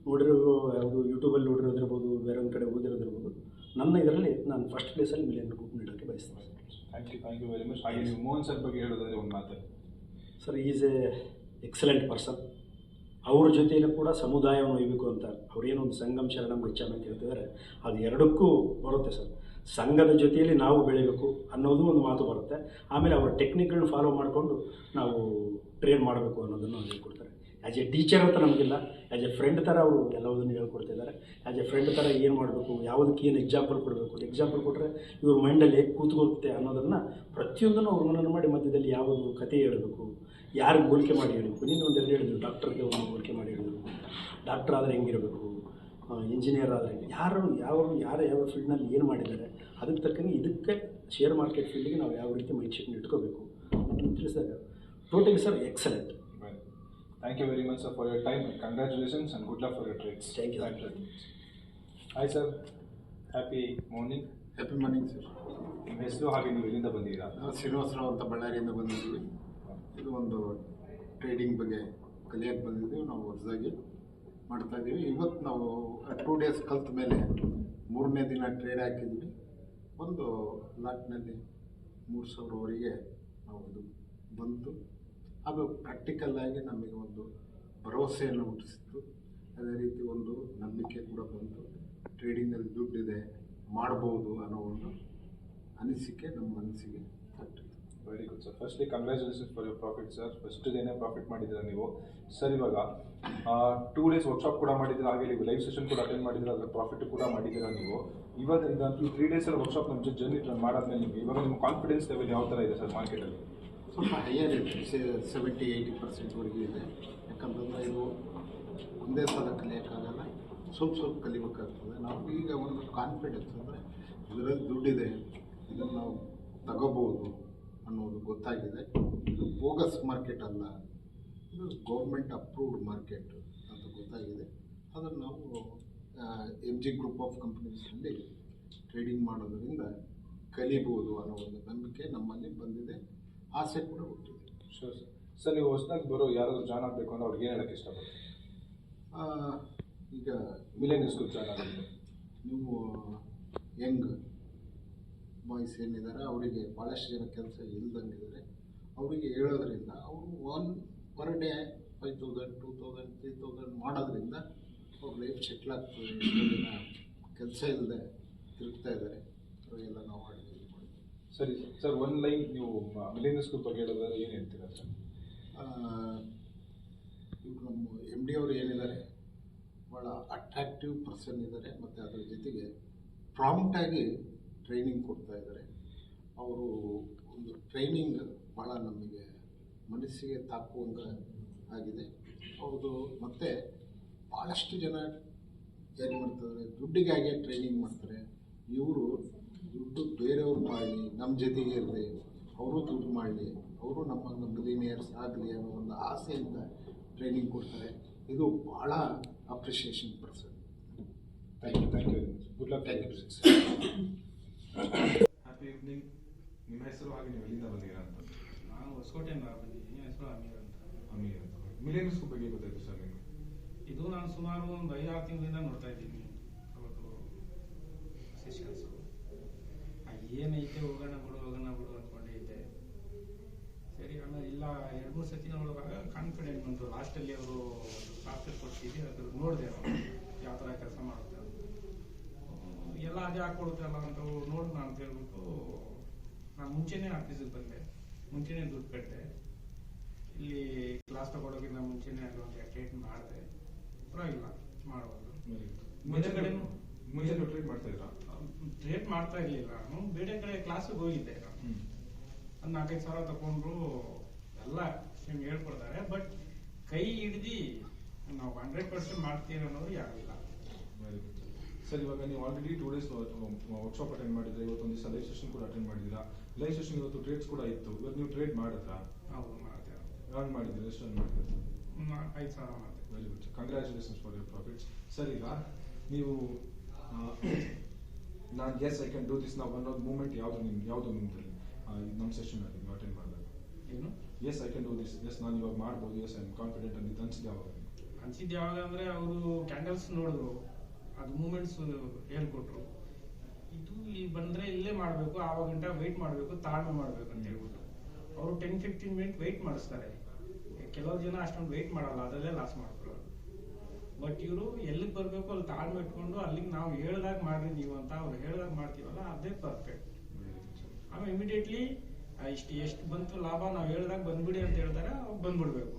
Speaker 8: ನೋಡಿರೋ, ಯಾವುದು ಯೂಟ್ಯೂಬಲ್ಲಿ ನೋಡಿರೋದಿರ್ಬೋದು, ಬೇರೆ ಒಂದು ಕಡೆ ಓದಿರೋದಿರ್ಬೋದು, ನನ್ನ ಇದರಲ್ಲಿ ನಾನು ಫಸ್ಟ್ ಪ್ಲೇಸಲ್ಲಿ ಮಿಲಿಯನ್ ಗ್ರೂಪ್ ನೀಡೋಕ್ಕೆ ಬಯಸ್ತೀನಿ.
Speaker 1: Thank you very much. ಹಾಗೆ ನೀವು ಮೋಹನ್ ಸರ್ ಬಗ್ಗೆ ಹೇಳೋದಾದರೆ ಒಂದು ಮಾತು?
Speaker 8: Sir, is a excellent person. ಅವ್ರ ಜೊತೆಯಲ್ಲೂ ಕೂಡ ಸಮುದಾಯವನ್ನು ಒಯ್ಯಬೇಕು ಅಂತ ಅವ್ರೇನೋ ಒಂದು ಸಂಗಮ್ ಶರಣಂ ಗಚ್ಚಾಮಿ ಅಂತ ಹೇಳ್ತಿದ್ದಾರೆ, ಅದು ಎರಡಕ್ಕೂ ಬರುತ್ತೆ ಸರ್. ಸಂಘದ ಜೊತೆಯಲ್ಲಿ ನಾವು ಬೆಳಿಬೇಕು ಅನ್ನೋದು ಒಂದು ಮಾತು ಬರುತ್ತೆ. ಆಮೇಲೆ ಅವರ ಟೆಕ್ನಿಕ್ಗಳನ್ನ ಫಾಲೋ ಮಾಡಿಕೊಂಡು ನಾವು ಟ್ರೈನ್ ಮಾಡಬೇಕು ಅನ್ನೋದನ್ನು ಹೇಳ್ಕೊಡ್ತಾರೆ. ಆ್ಯಸ್ ಎ ಟೀಚರ್ ಅಂತ ನಮಗಿಲ್ಲ, ಆ್ಯಸ್ ಎ ಫ್ರೆಂಡ್ ಥರ ಅವರು ಎಲ್ಲವುದನ್ನು ಹೇಳ್ಕೊಡ್ತಿದ್ದಾರೆ. ಆ್ಯಸ್ ಎ ಫ್ರೆಂಡ್ ಥರ ಏನು ಮಾಡಬೇಕು, ಯಾವುದಕ್ಕೆ ಏನು ಎಕ್ಸಾಂಪಲ್ ಕೊಡಬೇಕು, ಎಕ್ಸಾಂಪಲ್ ಕೊಟ್ಟರೆ ಇವ್ರ ಮೈಂಡಲ್ಲಿ ಹೇಗೆ ಕೂತ್ಕೊಳುತ್ತೆ ಅನ್ನೋದನ್ನು ಪ್ರತಿಯೊಂದನ್ನು ಅವ್ರು ಮನನ ಮಾಡಿ ಮಧ್ಯದಲ್ಲಿ ಯಾವುದು ಕತೆ ಹೇಳಬೇಕು, ಯಾರಿಗೆ ಹೋಲಿಕೆ ಮಾಡಿ ಹೇಳಬೇಕು. ನೀನು ಒಂದೆರಡು ಹೇಳಿದ್ರು, ಡಾಕ್ಟರ್ಗೆ ಒಂದು ಹೋಲಿಕೆ ಮಾಡಿ ಹೇಳಿದ್ರು, ಡಾಕ್ಟರ್ ಆದರೆ ಹೆಂಗಿರಬೇಕು, ಇಂಜಿನಿಯರ್ ಆದರೆ ಯಾವ ಫೀಲ್ಡ್ನಲ್ಲಿ ಏನು ಮಾಡಿದ್ದಾರೆ ಅದಕ್ಕೆ ತಕ್ಕಂಗೆ ಇದಕ್ಕೆ ಶೇರ್ ಮಾರ್ಕೆಟ್ ಫೀಲ್ಡಿಗೆ ನಾವು ಯಾವ ರೀತಿ ಮೈಂಡ್ಸೆಟ್ನ ಇಟ್ಕೋಬೇಕು ಅನ್ನೋದನ್ನು ತಿಳಿಸಿದಾಗ totally sir excellent.
Speaker 1: Thank you very much, sir, for your time. Congratulations and good luck for your trades.
Speaker 8: Thank you.
Speaker 1: Hi, sir. Happy morning.
Speaker 9: Happy morning sir.
Speaker 1: ನಿಮ್ಮ ಹೆಸರು ಹಾಗೆ ನೀವು ಎಲ್ಲಿಂದ ಬಂದಿದ್ದೀರಾ?
Speaker 9: ನಾವು ಶ್ರೀನಿವಾಸರಾವ್ ಅಂತ ಬಳ್ಳಾರಿಯಿಂದ ಬಂದಿದ್ದೀವಿ. ಇದು ಒಂದು ಟ್ರೇಡಿಂಗ್ ಬಗ್ಗೆ ಕಲಿಯೋಕ್ಕೆ ಬಂದಿದ್ದೀವಿ. ನಾವು ಹೊಸದಾಗಿ ಮಾಡ್ತಾಯಿದ್ದೀವಿ. ಇವತ್ತು ನಾವು 2 days ಕಲ್ತ ಮೇಲೆ 3ನೇ ದಿನ ಟ್ರೇಡ್ ಹಾಕಿದ್ವಿ. ಒಂದು ಲಾಟ್ನಲ್ಲಿ 3,000ವರೆಗೆ ನಾವು ಇದು ಬಂತು. ಅದು ಪ್ರಾಕ್ಟಿಕಲ್ ಆಗಿ ನಮಗೆ ಒಂದು ಭರವಸೆಯನ್ನು ಹುಟ್ಟಿಸಿತ್ತು. ಅದೇ ರೀತಿ ಒಂದು ನಂಬಿಕೆ ಕೂಡ ಬಂತು. ಟ್ರೇಡಿಂಗಲ್ಲಿ ದುಡ್ಡಿದೆ, ಮಾಡ್ಬೋದು ಅನ್ನೋ ಒಂದು ಅನಿಸಿಕೆ ನಮ್ಮ ಮನಸ್ಸಿಗೆ ತಟ್ಟಿತು.
Speaker 1: Very good sir. Firstly congratulations for your profit sir. First ಡೇನೇ ಪ್ರಾಫಿಟ್ ಮಾಡಿದ್ದೀರಾ ನೀವು. ಸರ್, ಇವಾಗ 2 days ವರ್ಕ್ಶಾಪ್ ಕೂಡ ಮಾಡಿದ್ದೀರಾ, ಹಾಗೆ ನೀವು ಲೈವ್ ಸೆಷನ್ ಕೂಡ ಅಟೆಂಡ್ ಮಾಡಿದ್ದೀರಾ, ಅದರ ಪ್ರಾಫಿಟ್ ಕೂಡ ಮಾಡಿದ್ದೀರಾ ನೀವು. ಇವಾಗ ಈ 3 days ವರ್ಕ್ಶಾಪ್ ನಮ್ಮ ಜರ್ನಿ ಮಾಡಾದ್ಮೇಲೆ ನಿಮಗೆ ಇವಾಗ ನಿಮ್ಮ ಕಾನ್ಫಿಡೆನ್ಸ್ ಲೆವೆಲ್ ಯಾವ ಥರ ಇದೆ ಸರ್ ಮಾರ್ಕೆಟಲ್ಲಿ?
Speaker 9: ಸ್ವಲ್ಪ ಹೈಯರ್ ಇದೆ, 70-80% ಇದೆ. ಯಾಕಂತಂದರೆ ಇದು ಒಂದೇ ಸಲ ಕಲಿಯೋಕ್ಕಾಗಲ್ಲ, ಸ್ವಲ್ಪ ಕಲಿಬೇಕಾಗ್ತದೆ. ನಾವು ಈಗ ಒಂದು ಕಾನ್ಫಿಡೆನ್ಸ್ ಅಂದರೆ ಇದರಲ್ಲಿ ದುಡ್ಡಿದೆ, ಇದನ್ನು ನಾವು ತಗೋಬೋದು ಅನ್ನೋದು ಗೊತ್ತಾಗಿದೆ. ಇದು ಬೋಗಸ್ ಮಾರ್ಕೆಟ್ ಅಲ್ಲ, ಇದು ಗೌರ್ಮೆಂಟ್ ಅಪ್ರೂವ್ಡ್ ಮಾರ್ಕೆಟ್ ಅಂತ ಗೊತ್ತಾಗಿದೆ. ಅದನ್ನು ನಾವು MG ಗ್ರೂಪ್ ಆಫ್ ಕಂಪ್ನೀಸಲ್ಲಿ ಟ್ರೇಡಿಂಗ್ ಮಾಡೋದರಿಂದ ಕಲಿಬೋದು ಅನ್ನೋ ಒಂದು ನಂಬಿಕೆ ನಮ್ಮಲ್ಲಿ ಬಂದಿದೆ, ಆಸೆ ಕೂಡ ಹುಟ್ಟಿದೆ.
Speaker 1: Sure sir. ಸರ್, ನೀವು ಹೊಸದಾಗಿ ಬರೋ ಯಾರಾದರೂ ಜಾಯ್ನ್ ಆಗಬೇಕು ಅಂದ್ರೆ ಅವ್ರಿಗೆ ಏನು ಹೇಳೋಕ್ಕೆ ಇಷ್ಟಪಡ್ತೀವಿ?
Speaker 9: ಈಗ
Speaker 1: ಮಿಲೇನಿಯಲ್ಸ್ ಗ್ರೂಪ್ ಜಾಯ್ನ್ ಆಗುತ್ತೆ,
Speaker 9: ನೀವು ಯಂಗ್ ಬಾಯ್ಸ್ ಏನಿದ್ದಾರೆ ಅವರಿಗೆ ಭಾಳಷ್ಟು ಜನ ಕೆಲಸ ಇಲ್ದಂಗಿದ್ದಾರೆ. ಅವರಿಗೆ ಹೇಳೋದ್ರಿಂದ ಅವರು ಪರ್ ಡೇ 5,000, 2,000, 3,000 ಮಾಡೋದ್ರಿಂದ ಅವ್ರ ಲೈಫ್ ಸೆಟ್ಲ್ ಆಗ್ತದೆ. ಎಷ್ಟೋ ಜನ ಕೆಲಸ ಇಲ್ಲದೆ ತಿರುಗ್ತಾ ಇದ್ದಾರೆ, ಅವರಿಗೆಲ್ಲ ನಾವು ಅಡುಗೆ ಮಾಡ್ತೀವಿ.
Speaker 1: ಸರಿ ಸರ್, ಒನ್ ಲೈನ್ ನೀವು ಮಿಲೇನಿಯಲ್ಸ್ ಗ್ರೂಪ್ ಬಗ್ಗೆ ಹೇಳೋದಾದ್ರೆ ಏನು ಹೇಳ್ತೀರಾ ಸರ್?
Speaker 9: ಇವರು ನಮ್ಮ MD ಅವರು ಏನಿದ್ದಾರೆ ಭಾಳ ಅಟ್ರಾಕ್ಟಿವ್ ಪರ್ಸನ್ ಇದ್ದಾರೆ, ಮತ್ತು ಅದರ ಜೊತೆಗೆ ಪ್ರಾಂಪ್ಟಾಗಿ ಟ್ರೈನಿಂಗ್ ಕೊಡ್ತಾ ಇದ್ದಾರೆ. ಅವರು ಒಂದು ಟ್ರೈನಿಂಗ್ ಭಾಳ ನಮಗೆ ಮನಸ್ಸಿಗೆ ತಾಕುವಂಗೆ ಆಗಿದೆ ಅವ್ರದ್ದು. ಮತ್ತು ಭಾಳಷ್ಟು ಜನ ಏನು ಮಾಡ್ತಾರೆ, ದುಡ್ಡಿಗಾಗಿ ಟ್ರೈನಿಂಗ್ ಮಾಡ್ತಾರೆ. ಇವರು ದುಡ್ಡು ಬೇರೆಯವ್ರು ಮಾಡಲಿ, ನಮ್ಮ ಜೊತೆಗೆ ಇರಲಿ, ಅವರು ದುಡ್ಡು ಮಾಡಲಿ, ಅವರು ನಮ್ಮನ್ನು ಮಿಲಿನಿಯರ್ಸ್ ಆಗಲಿ ಅನ್ನೋ ಒಂದು ಆಸೆಯಿಂದ ಟ್ರೈನಿಂಗ್ ಕೊಡ್ತಾರೆ. ಇದು ಭಾಳ appreciation person.
Speaker 1: Thank you very much. Good luck.
Speaker 9: Thank you.
Speaker 1: Happy evening. ನಿಮ್ಮ ಹೆಸರು ಹಾಗೆ ನೀವು ಎಲ್ಲಿಂದ ಬಂದಿದ್ದೀರಾ ಅಂತ?
Speaker 4: ನಾನು ಹೊಸಕೋಟೆಯಿಂದ ಬಂದಿದ್ದೀನಿ. ಹೆಸರು ಅಮೀರ್ ಅಂತ.
Speaker 1: ಅಮೀರ್ ಅಂತ. ಮಿಲೇನಿಯಲ್ಸ್ ಗ್ರೂಪ್ ಬಗ್ಗೆ ಗೊತ್ತಾಯ್ತು ಸರ್ ನಿಮಗೆ?
Speaker 4: ಇದು ನಾನು ಸುಮಾರು ಒಂದು 5-6 ತಿಂಗಳಿಂದ ನೋಡ್ತಾ ಇದ್ದೀನಿ. ಅವತ್ತು ಸೆಷನ್ಸು ಏನೈತೆ ಹೋಗೋಣ ಬಿಡು ಅಂದ್ಕೊಂಡೇ ಇದ್ದೆ. ಸರಿ, ಆಮೇಲೆ ಇಲ್ಲ 2-3 ಸತಿ ನೋಡುವಾಗ ಕಾನ್ಫಿಡೆಂಟ್ ಬಂತು. ಲಾಸ್ಟಲ್ಲಿ ಅವರು ಸಾಫ್ಟ್ವೇರ್ ಕೊಡ್ತಿದ್ದೆ, ಅದು ನೋಡಿದೆ ನಾವು ಯಾವ ಥರ ಕೆಲಸ ಮಾಡುತ್ತೆ ಅಂತ. ಎಲ್ಲ ಅದೇ ಹಾಕ್ಕೊಡುತ್ತಲ್ಲ ಅಂತ ನೋಡೋಣ ಅಂತ ಹೇಳ್ಬಿಟ್ಟು ನಾನು ಮುಂಚೆನೇ ಆಫೀಸಿಗೆ ಬಂದೆ, ಮುಂಚೆನೇ ದುಡ್ಡು ಕಟ್ಟಿದೆ. ಇಲ್ಲಿ ಕ್ಲಾಸ್ ತಗೊಳೋಕ್ಕಿಂತ ಮುಂಚೆನೇ ಅಲ್ಲೊಂದು ಅಟೆಂಡ್ ಮಾಡಿದೆ. ಪರವಾಗಿಲ್ಲ, ಮಾಡ್ಬೋದು.
Speaker 1: ಮುಂಚೆ ನೀವು ಟ್ರೇಡ್ ಮಾಡ್ತಾ ಇದ್ರಾ?
Speaker 4: ಟ್ರೇಡ್ ಮಾಡ್ತಾ ಇರಲಿಲ್ಲ ನಾನು, ಬೇರೆ ಕಡೆ ಕ್ಲಾಸಿಗೆ ಹೋಗಿದ್ದೆ. ಒಂದು 4-5 ಸಾವಿರ ತಗೊಂಡ್ರು ಎಲ್ಲ ಸೇಮ್ ಹೇಳ್ಕೊಡ್ತಾರೆ, ಬಟ್ ಕೈ ಹಿಡ್ದು ನಾವು 100% ಮಾಡ್ತೀವಿ ಅನ್ನೋದು ಯಾರಿಲ್ಲ.
Speaker 1: Very good sir. ಇವಾಗ ನೀವು ಆಲ್ರೆಡಿ 2 days ವರ್ಕ್ಶಾಪ್ ಅಟೆಂಡ್ ಮಾಡಿದ್ರೆ, ಇವತ್ತೊಂದು ದಿವಸ ಲೈವ್ ಸೆಷನ್ ಕೂಡ ಅಟೆಂಡ್ ಮಾಡಿದ್ದೀರಾ. ಲೈವ್ ಸೆಷನ್ ಇವತ್ತು ಟ್ರೇಡ್ಸ್ ಕೂಡ ಇತ್ತು. ಇವತ್ತು ನೀವು ಟ್ರೇಡ್ ಮಾಡಿದ್ರಾ?
Speaker 4: ಹೌದು, ಮಾಡ್ತೇವೆ.
Speaker 1: ಯಾರು ಮಾಡಿದ್ದೀರಾ? ಎಷ್ಟು ರನ್ ಮಾಡಿದ್ದೀರಾ?
Speaker 4: 5 ಸಾವಿರ ಮಾಡ್ತೇವೆ.
Speaker 1: Very good. Congratulations for your profits. Sir, ಈಗ ನೀವು ನಾನು yes I can do this ನಾವು ಅನ್ನೋದು ಮೂಮೆಂಟ್ ಯಾವುದು ನಿಮ್ಮದ್ರಲ್ಲಿ ನಮ್ಮ ಸೆಷನಲ್ಲಿ ನೀವು ಅಟೆಂಡ್ ಮಾಡಿದಾಗ
Speaker 4: ಏನು
Speaker 1: yes I can do this, yes ನಾನು ಇವಾಗ ಮಾಡ್ಬೋದು, ಎಸ್ ಐ ಆಮ್ ಕಾನ್ಫಿಡೆಂಟ್ ಅಂತ ಅನ್ಸಿದ್ದು ಯಾವಾಗ?
Speaker 4: ಅನ್ಸಿದ್ದು ಯಾವಾಗ ಅಂದರೆ ಅವರು ಕ್ಯಾಂಡಲ್ಸ್ ನೋಡಿದ್ರು, ಅದು ಮೂಮೆಂಟ್ಸ್ ಹೇಳ್ಕೊಟ್ರು. ಇದು ಇಲ್ಲಿ ಬಂದರೆ ಇಲ್ಲೇ ಮಾಡಬೇಕು, ಆವಾಗ ಗಂಟ ವೆಯ್ಟ್ ಮಾಡಬೇಕು, ತಾಳ್ಮೆ ಮಾಡಬೇಕು ಅಂತ ಹೇಳ್ಬಿಟ್ಟು ಅವರು 10-15 ಮಿನಿಟ್ ವೆಯ್ಟ್ ಮಾಡಿಸ್ತಾರೆ. ಕೆಲವು ಜನ ಅಷ್ಟೊಂದು ವೆಯ್ಟ್ ಮಾಡಲ್ಲ, ಅದರಲ್ಲೇ ಲಾಸ್ ಮಾಡ್ಕೊಳ್ಳೋದು. ಬಟ್ ಇವರು ಎಲ್ಲಿಗೆ ಬರಬೇಕು ಅಲ್ಲಿ ತಾಳ್ಮೆ ಇಟ್ಕೊಂಡು ಅಲ್ಲಿಗೆ ನಾವು ಹೇಳ್ದಾಗ ಮಾಡ್ರಿ ನೀವು ಅಂತ ಅವ್ರು ಹೇಳ್ದಾಗ ಮಾಡ್ತೀವಲ್ಲ, ಅದೇ ಪರ್ಫೆಕ್ಟ್. ಆಮೇಲೆ ಇಮಿಡಿಯೇಟ್ಲಿ ಎಷ್ಟು ಬಂತು ಲಾಭ ನಾವು ಹೇಳ್ದಾಗ ಬಂದ್ಬಿಡಿ ಅಂತ ಹೇಳ್ತಾರೆ, ಅವ್ರು ಬಂದ್ಬಿಡ್ಬೇಕು.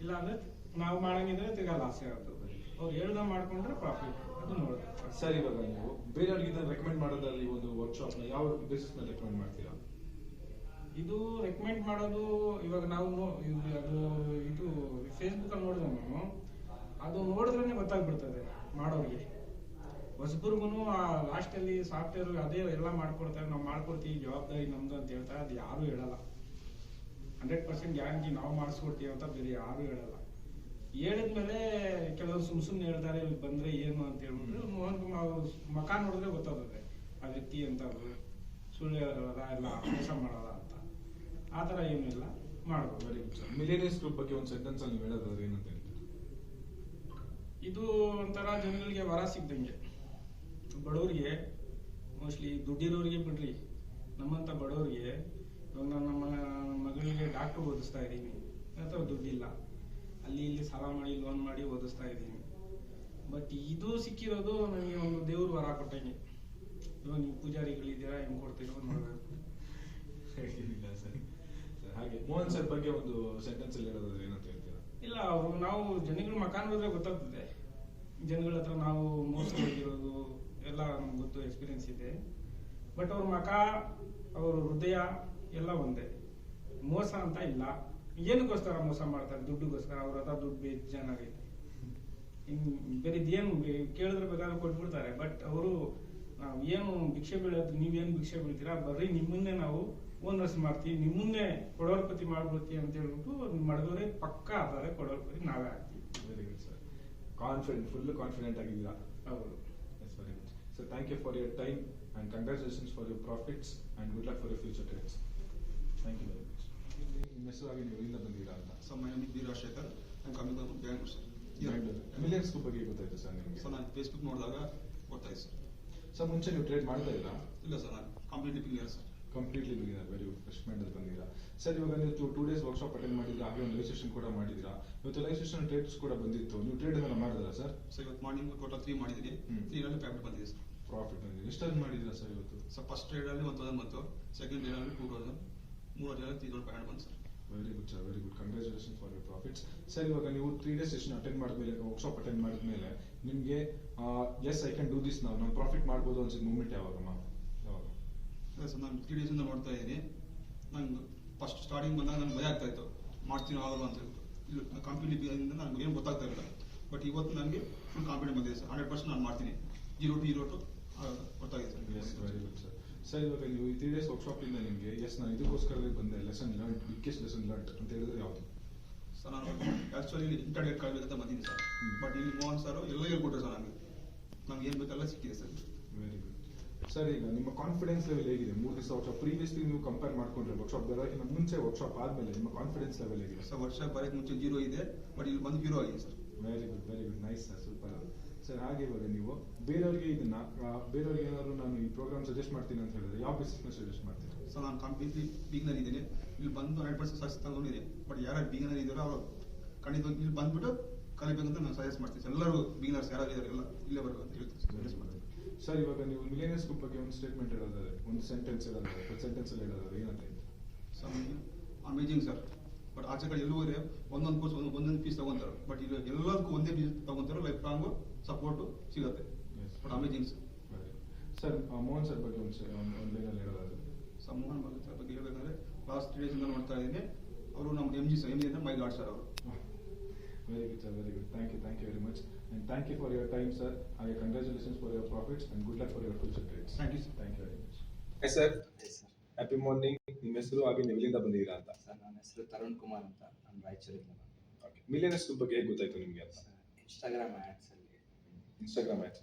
Speaker 4: ಇಲ್ಲ ಅಂದ್ರೆ ನಾವು ಮಾಡಂಗಿದ್ರೆ ತಿರ್ಗಾ ಲಾಸ್ ಆಗುತ್ತೆ. ಅವ್ರು ಹೇಳ್ದಾಗ ಮಾಡ್ಕೊಂಡ್ರೆ ಪ್ರಾಫಿಟ್. ಅದು ನೋಡಿ
Speaker 1: ಸರ್, ಇವಾಗ ನೀವು ಬೇರೆಯವ್ರಿಗೆ ಇದನ್ನ ರೆಕಮೆಂಡ್ ಮಾಡೋದ್ರಲ್ಲಿ ಒಂದು ವರ್ಕ್ಶಾಪ್ನ ಯಾವ ಬೇಸಿಸ್ನ ರೆಕಮೆಂಡ್ ಮಾಡ್ತೀರಾ?
Speaker 4: ಇದು ರೆಕಮೆಂಡ್ ಮಾಡೋದು ಇವಾಗ ನಾವು ಅದು ಇದು ಫೇಸ್ಬುಕ್ಕಲ್ಲಿ ನೋಡಿದೆ ನಾನು, ಅದು ನೋಡಿದ್ರೇ ಗೊತ್ತಾಗ್ಬಿಡ್ತದೆ ಮಾಡೋರಿಗೆ. ಹೊಸಬ್ರಿಗೂ ಲಾಸ್ಟಲ್ಲಿ ಸಾಫ್ಟ್ವೇರ್ ಅದೇ ಎಲ್ಲ ಮಾಡ್ಕೊಡ್ತಾರೆ, ನಾವು ಮಾಡ್ಕೊಡ್ತೀವಿ, ಜವಾಬ್ದಾರಿ ನಮ್ಮದು ಅಂತ ಹೇಳ್ತಾರೆ. ಅದು ಯಾರೂ ಹೇಳಲ್ಲ. 100% ಗ್ಯಾರಂಟಿ ನಾವು ಮಾಡಿಸ್ಕೊಡ್ತೀವಿ ಅಂತ ಬೇರೆ ಯಾರೂ ಹೇಳಲ್ಲ. ಹೇಳಿದ್ಮೇಲೆ ಕೆಲವರು ಸುಮ್ಮನೆ ಹೇಳ್ತಾರೆ, ಇಲ್ಲಿ ಬಂದರೆ ಏನು ಅಂತ ಹೇಳ್ಬಿಟ್ಟು ಮಖ ನೋಡಿದ್ರೆ ಗೊತ್ತಾಗುತ್ತೆ ಆ ವ್ಯಕ್ತಿ ಅಂತ, ಸುಳ್ಳು ಹೇಳೋದ ಎಲ್ಲ ಮೋಸ ಮಾಡೋದ ಅಂತ. ಆ ಥರ ಏನೂ ಇಲ್ಲ, ಮಾಡ್ಬೋದು.
Speaker 1: Very good sir. Millionaires group ಬಗ್ಗೆ ಒಂದು ಸೆಂಟೆನ್ಸ್ ಅಲ್ಲಿ ನೀವು ಹೇಳೋದಾದ್ರೆ ಏನಂತ ಹೇಳ್ತೀರಾ?
Speaker 4: ಇದು ಒಂಥರ ಜನಗಳಿಗೆ ವರ ಸಿಗ್ದಂಗೆ. ಬಡವರಿಗೆ, ಮೋಸ್ಟ್ಲಿ ದುಡ್ಡಿರೋರಿಗೆ ಬಿಡ್ರಿ, ನಮ್ಮಂಥ ಬಡವರಿಗೆ ಇವಾಗ ನಾನು ನಮ್ಮ ಮಗಳಿಗೆ ಡಾಕ್ಟ್ರು ಓದಿಸ್ತಾ ಇದ್ದೀನಿ, ಅಥವಾ ದುಡ್ಡಿಲ್ಲ, ಅಲ್ಲಿ ಇಲ್ಲಿ ಸಾಲ ಮಾಡಿ ಲೋನ್ ಮಾಡಿ ಓದಿಸ್ತಾ ಇದ್ದೀನಿ. ಬಟ್ ಇದು ಸಿಕ್ಕಿರೋದು ನನಗೆ ಒಂದು ದೇವ್ರ ವರ ಕೊಟ್ಟಂಗೆ. ಇವಾಗ ನೀವು ಪೂಜಾರಿಗಳಿದ್ದೀರಾ, ಹೆಂಗೆ ಕೊಡ್ತೀರೋ ನೋಡಬೇಕು.
Speaker 1: ಇಲ್ಲ ಸರ್. ಹಾಗೆ ಮೋಹನ್ ಸರ್ ಬಗ್ಗೆ ಒಂದು ಸೆಂಟೆನ್ಸ್ ಅಲ್ಲಿ ಹೇಳೋದಾದ್ರೆ ಏನಂತ ಹೇಳ್ತೀರಾ?
Speaker 4: ಇಲ್ಲ, ಅವರು ನಾವು ಜನಗಳ ಮಕ ನೋಡಿದ್ರೆ ಗೊತ್ತಾಗ್ತದೆ. ಜನಗಳ ಹತ್ರ ನಾವು ಮೋಸ ಹೋಗಿರೋದು ಎಲ್ಲ ನಮ್ಗೆ ಗೊತ್ತು, ಎಕ್ಸ್ಪೀರಿಯನ್ಸ್ ಇದೆ. ಬಟ್ ಅವ್ರ ಮಕ, ಅವ್ರ ಹೃದಯ ಎಲ್ಲ ಒಂದೇ, ಮೋಸ ಅಂತ ಇಲ್ಲ. ಏನಕ್ಕೋಸ್ಕರ ಮೋಸ ಮಾಡ್ತಾರೆ? ದುಡ್ಡುಗೋಸ್ಕರ. ಅವ್ರ ಹತ್ರ ದುಡ್ಡು ಬೇಜಾನಾಗೈತೆ, ಬೇರೆ ಇದೇನು ಕೇಳಿದ್ರೆ ಬೇಕಾದ್ರೆ ಕೊಟ್ಬಿಡ್ತಾರೆ. ಬಟ್ ಅವರು ನಾವು ಏನು ಭಿಕ್ಷೆ ಬೀಳೋದು, ನೀವೇನು ಭಿಕ್ಷೆ ಬೀಳ್ತೀರಾ, ಬರ್ರಿ ನಿಮ್ಮನ್ನೇ ನಾವು ಓನರ್ಸ್ ಮಾಡ್ತೀವಿ, ನಿಮ್ಮನ್ನೇ ಕೊಡೋರ್ಪತಿ ಮಾಡ್ಬಿಡ್ತೀವಿ ಅಂತ ಹೇಳ್ಬಿಟ್ಟು ಮಾಡಿದವರೇ ಪಕ್ಕ ಆದರೆ ಕೊಡೋರ್ಪತಿ ನಾವೇ ಆಗ್ತೀವಿ.
Speaker 1: Very good sir. Confident, full confident ಆಗಿದ್ದೀರಾ?
Speaker 4: ಹೌದು.
Speaker 1: Yes, very good sir. Thank you for your time and congratulations for your profits and good luck for your future trades. Thank you very much. ನಿಮ್ಮ ಹೆಸರಾಗಿ ನೀವು ಎಲ್ಲಿಂದ ಬಂದಿದ್ದೀರಾ ಅಂತ?
Speaker 5: So my name is B Rajashekar, ನಾನು coming from Bangalore sir.
Speaker 1: Millions group ಬಗ್ಗೆ ಗೊತ್ತಾಯ್ತು sir ನಿಮಗೆ?
Speaker 5: ಸೊ ನಾನು ಫೇಸ್ಬುಕ್ ನೋಡಿದಾಗ ಗೊತ್ತಾಯ್ತು ಸರ್.
Speaker 1: ಸರ್ ಮುಂಚೆ ನೀವು ಟ್ರೇಡ್ ಮಾಡ್ತಾ ಇದ್ದೀರಾ?
Speaker 5: ಇಲ್ಲ ಸರ್, ನಾನು completely beginner sir.
Speaker 1: Completely beginner. Very good. First ಮೈಂಡಲ್ಲಿ ಬಂದಿದ್ದೀರಾ ಸರ್. ಇವಾಗ ನೀವು 2 days ವರ್ಕ್ಶಾಪ್ ಅಟೆಂಡ್ ಮಾಡಿದ್ರೆ, ಹಾಗೆ ಒಂದು ಲೈವ್ ಸೆಷನ್ ಕೂಡ ಮಾಡಿದ್ದೀರಾ. ಇವತ್ತು ಲೈವ್ ಸೆಷನ್ ಟ್ರೇಡ್ಸ್ ಕೂಡ ಬಂದಿತ್ತು. ನೀವು ಟ್ರೇಡ್ ಎಲ್ಲ ಮಾಡಿದ್ರಾ ಸರ್?
Speaker 5: ಸೊ ಇವತ್ತು ಮಾರ್ನಿಂಗ್ ಟೋಟಲ್ 3 ಮಾಡಿದ್ದೀನಿ. 3ರಲ್ಲಿ ಪ್ರಾಫಿಟ್ ಬಂದಿದೆ ಸರ್.
Speaker 1: ಪ್ರಾಫಿಟ್ ಬಂದಿದೆ. ಎಷ್ಟಲ್ಲಿ ಮಾಡಿದ್ದೀರಾ ಸರ್ ಇವತ್ತು?
Speaker 5: ಸೊ ಫಸ್ಟ್ ಟ್ರೇಡಲ್ಲಿ 1000 ಬಂತು, ಸೆಕೆಂಡ್ ಟ್ರೇಡಲ್ಲಿ 2000, 3 3,500 ಬಂತು ಸರ್.
Speaker 1: Very good sir, very good. Congratulation for your profits. Sir ಇವಾಗ ನೀವು 3 days ಸೆಷನ್ ಅಟೆಂಡ್ ಮಾಡಿದ್ಮೇಲೆ, ವರ್ಕ್ಶಾಪ್ ಅಟೆಂಡ್ ಮಾಡಿದ್ಮೇಲೆ ನಿಮಗೆ yes I can do this, ನಾನು ಪ್ರಾಫಿಟ್ ಮಾಡ್ಬೋದು ಅನ್ಸಿದ ಮೂಮೆಂಟ್ ಯಾವಾಗಮ್ಮ? ಯಾವಾಗ?
Speaker 5: ಸರ್ ನಾನು 3 days ನೋಡ್ತಾ ಇದ್ದೀನಿ. ನಂಗೆ ಫಸ್ಟ್ ಸ್ಟಾರ್ಟಿಂಗ್ ಬಂದಾಗ ನನಗೆ ಭಯ ಆಗ್ತಾ ಇತ್ತು, ಮಾಡ್ತೀನಿ ಆಗಲ್ಲ ಅಂತ ಹೇಳ್ಬಿಟ್ಟು. ಇದು ಕಂಪ್ಲೀಟ್ಲಿ ನನಗೆ ಏನು ಗೊತ್ತಾಗ್ತಾ ಇರಲಿಲ್ಲ. ಬಟ್ ಇವತ್ತು ನನಗೆ ಫುಲ್ ಕಾನ್ಫಿಡೆಂಟ್ ಬಂದಿದೆ ಸರ್. 100% ನಾನು ಮಾಡ್ತೀನಿ. 0 to ಗೊತ್ತಾಗಿದೆ sir.
Speaker 1: Yes, very good sir. Sir ಇವಾಗ ನೀವು ಈ 3 days ವರ್ಕ್ಶಾಪಿಂದ ನಿಮಗೆ ಎಸ್ ನಾನು ಇದಕ್ಕೋಸ್ಕರವೇ ಬಂದೆ, lesson learn, biggest lesson learn ಅಂತ ಹೇಳಿದ್ರೆ ಯಾವುದು?
Speaker 5: ಸರ್ ನಾನು ಆ್ಯಕ್ಚುಲಿ ಇಂಟರ್ನೆಟ್ ಕಲಿಬೇಕಂತ ಬಂದಿದ್ದೀನಿ ಸರ್. ಬಟ್ ಇಲ್ಲಿ ಮೋಹನ್ ಸರ್ ಎಲ್ಲ ಹೇಳ್ಕೊಟ್ರು ಸರ್. ನಮ್ಗೆ ಏನು ಬೇಕೆಲ್ಲ ಸಿಕ್ಕಿದೆ ಸರ್.
Speaker 1: Very good sir. ಈಗ ನಿಮ್ಮ ಕಾನ್ಫಿಡೆನ್ಸ್ ಲೆವೆಲ್ ಹೇಗಿದೆ? 3 ದಿವಸ ವರ್ಕ್ಶಾಪ್ ಪ್ರೀವಿಯಸ್ಲಿ ನೀವು ಕಂಪೇರ್ ಮಾಡ್ಕೊಂಡ್ರೆ, ವರ್ಕ್ಶಾಪ್ ಬರೋಕ್ಕಿಂತ ಮುಂಚೆ ವರ್ಕ್ಶಾಪ್ ಆದಮೇಲೆ ನಿಮ್ಮ ಕಾನ್ಫಿಡೆನ್ಸ್ ಲೆವೆಲ್ ಹೇಗಿದೆ?
Speaker 5: ಸರ್ ವರ್ಷ ಬರೋಕ್ಕೆ ಮುಂಚೆ 0 ಇದೆ, ಬಟ್ ಇಲ್ಲಿ ಬಂದು 0 ಆಗಿದೆ sir.
Speaker 1: Very good, very good, nice sir, super sir. ಹಾಗೆ ಇವಾಗ ನೀವು ಬೇರೆಯವ್ರಿಗೆ ಬೇರೆಯವ್ರಿಗೆ ಏನಾದ್ರು ನಾನು ಈ ಪ್ರೋಗ್ರಾಮ್ ಸಜೆಸ್ಟ್ ಮಾಡ್ತೀನಿ ಅಂತ ಹೇಳಿದ್ರೆ ಯಾವ ಬಿಸ್ನೆಸ್ನ ಸಜೆಸ್ಟ್ ಮಾಡ್ತೀನಿ?
Speaker 5: ಸರ್ ನಾನು ಕಂಪ್ಲೀಟ್ಲಿ ಬಿಗಿನರ್ ಇದ್ದೀನಿ. ಇಲ್ಲಿ ಬಂದು 100% ಸಕ್ಸಸ್ ತಗೊಂಡಿದ್ದೀನಿ. ಬಟ್ ಯಾರು ಬಿಗಿನರ್ ಇದ್ದಾರೋ ಅವರು ಖಂಡಿತವಾಗಿ ಇಲ್ಲಿ ಬಂದ್ಬಿಟ್ಟು ಕಲಿಬೇಕಂತ ನಾನು ಸಜೆಸ್ಟ್ ಮಾಡ್ತೀನಿ. ಎಲ್ಲರೂ ಬಿಗಿನರ್ಸ್ ಯಾರು ಇದ್ದಾರೆ ಎಲ್ಲ ಇಲ್ಲೇ ಬರಬೇಕು ಅಂತ ಹೇಳ್ತೀನಿ, ಸಜೆಸ್ಟ್ ಮಾಡ್ತೀನಿ.
Speaker 1: ಸರ್ ಇವಾಗ ನೀವು ಮಿಲೇನಿಯರ್ಸ್ ಗ್ರೂಪ್ ಬಗ್ಗೆ ಒಂದು ಸ್ಟೇಟ್ಮೆಂಟ್ ಹೇಳೋದಾದ್ರೆ, ಒಂದು ಸೆಂಟೆನ್ಸ್ ಹೇಳೋದಾದ್ರೆ, ಸೆಂಟೆನ್ಸಲ್ಲಿ ಹೇಳೋದಾದ್ರೆ ಏನಂತ ಹೇಳ್ತೀವಿ?
Speaker 5: Sir amazing sir. ಬಟ್ ಆಚೆ ಕಡೆ ಎಲ್ಲೂ ಒಂದೊಂದು ಕೋರ್ಸ್ ಒಂದೊಂದು ಫೀಸ್ ತಗೊಂತಾರೆ. ಬಟ್ ಇಲ್ಲಿ ಎಲ್ಲದಕ್ಕೂ ಒಂದೇ ಫೀಸ್ ತಗೊಂತಾರೆ. ಲೈಫ್ ಲಾಂಗು ಸಪೋರ್ಟು ಸಿಗುತ್ತೆ. But amazing sir.
Speaker 1: Sir Mohan sir ಬಗ್ಗೆ ಒಂದು ಲೈನಲ್ಲಿ ಹೇಳೋದಾದ್ರೆ?
Speaker 5: ಸರ್ ಮೋಹನ್ ಸರ್ ಬಗ್ಗೆ ಹೇಳಬೇಕಂದ್ರೆ ಲಾಸ್ಟ್ 3 days ಇಂದ ನೋಡ್ತಾ ಇದ್ದೀನಿ. ಅವರು ನಮ್ಮ ಎಮ್ ಜಿ ಅಂದ್ರೆ ಮೈ ಗಾಡ್ ಸರ್ ಅವರು.
Speaker 1: Very good sir, very good. Thank you very much and thank you for your time sir. ಹಾಗೆ congratulations for your profits and good luck for your future trades.
Speaker 5: Thank you sir.
Speaker 1: Thank you very much. Yes sir, happy morning. ನಿಮ್ಮ ಹೆಸರು ಹಾಗೆ ನೀವು ಎಲ್ಲಿಂದ ಬಂದಿದ್ದೀರಾ ಅಂತ?
Speaker 10: Sir ನನ್ನ ಹೆಸರು ತರುಣ್ ಕುಮಾರ್ ಅಂತ, ನಾನು ರಾಯಚೂರಿಂದ.
Speaker 1: ಓಕೆ, ಮಿಲಿಯನರ್ಸ್ ಗ್ರೂಪ್ ಬಗ್ಗೆ ಹೇಗೆ ಗೊತ್ತಾಯ್ತು ನಿಮಗೆ ಅಂತ?
Speaker 10: ಇನ್ಸ್ಟಾಗ್ರಾಮ್ ಆ್ಯಡ್ಸಲ್ಲಿ.
Speaker 1: Instagram ads.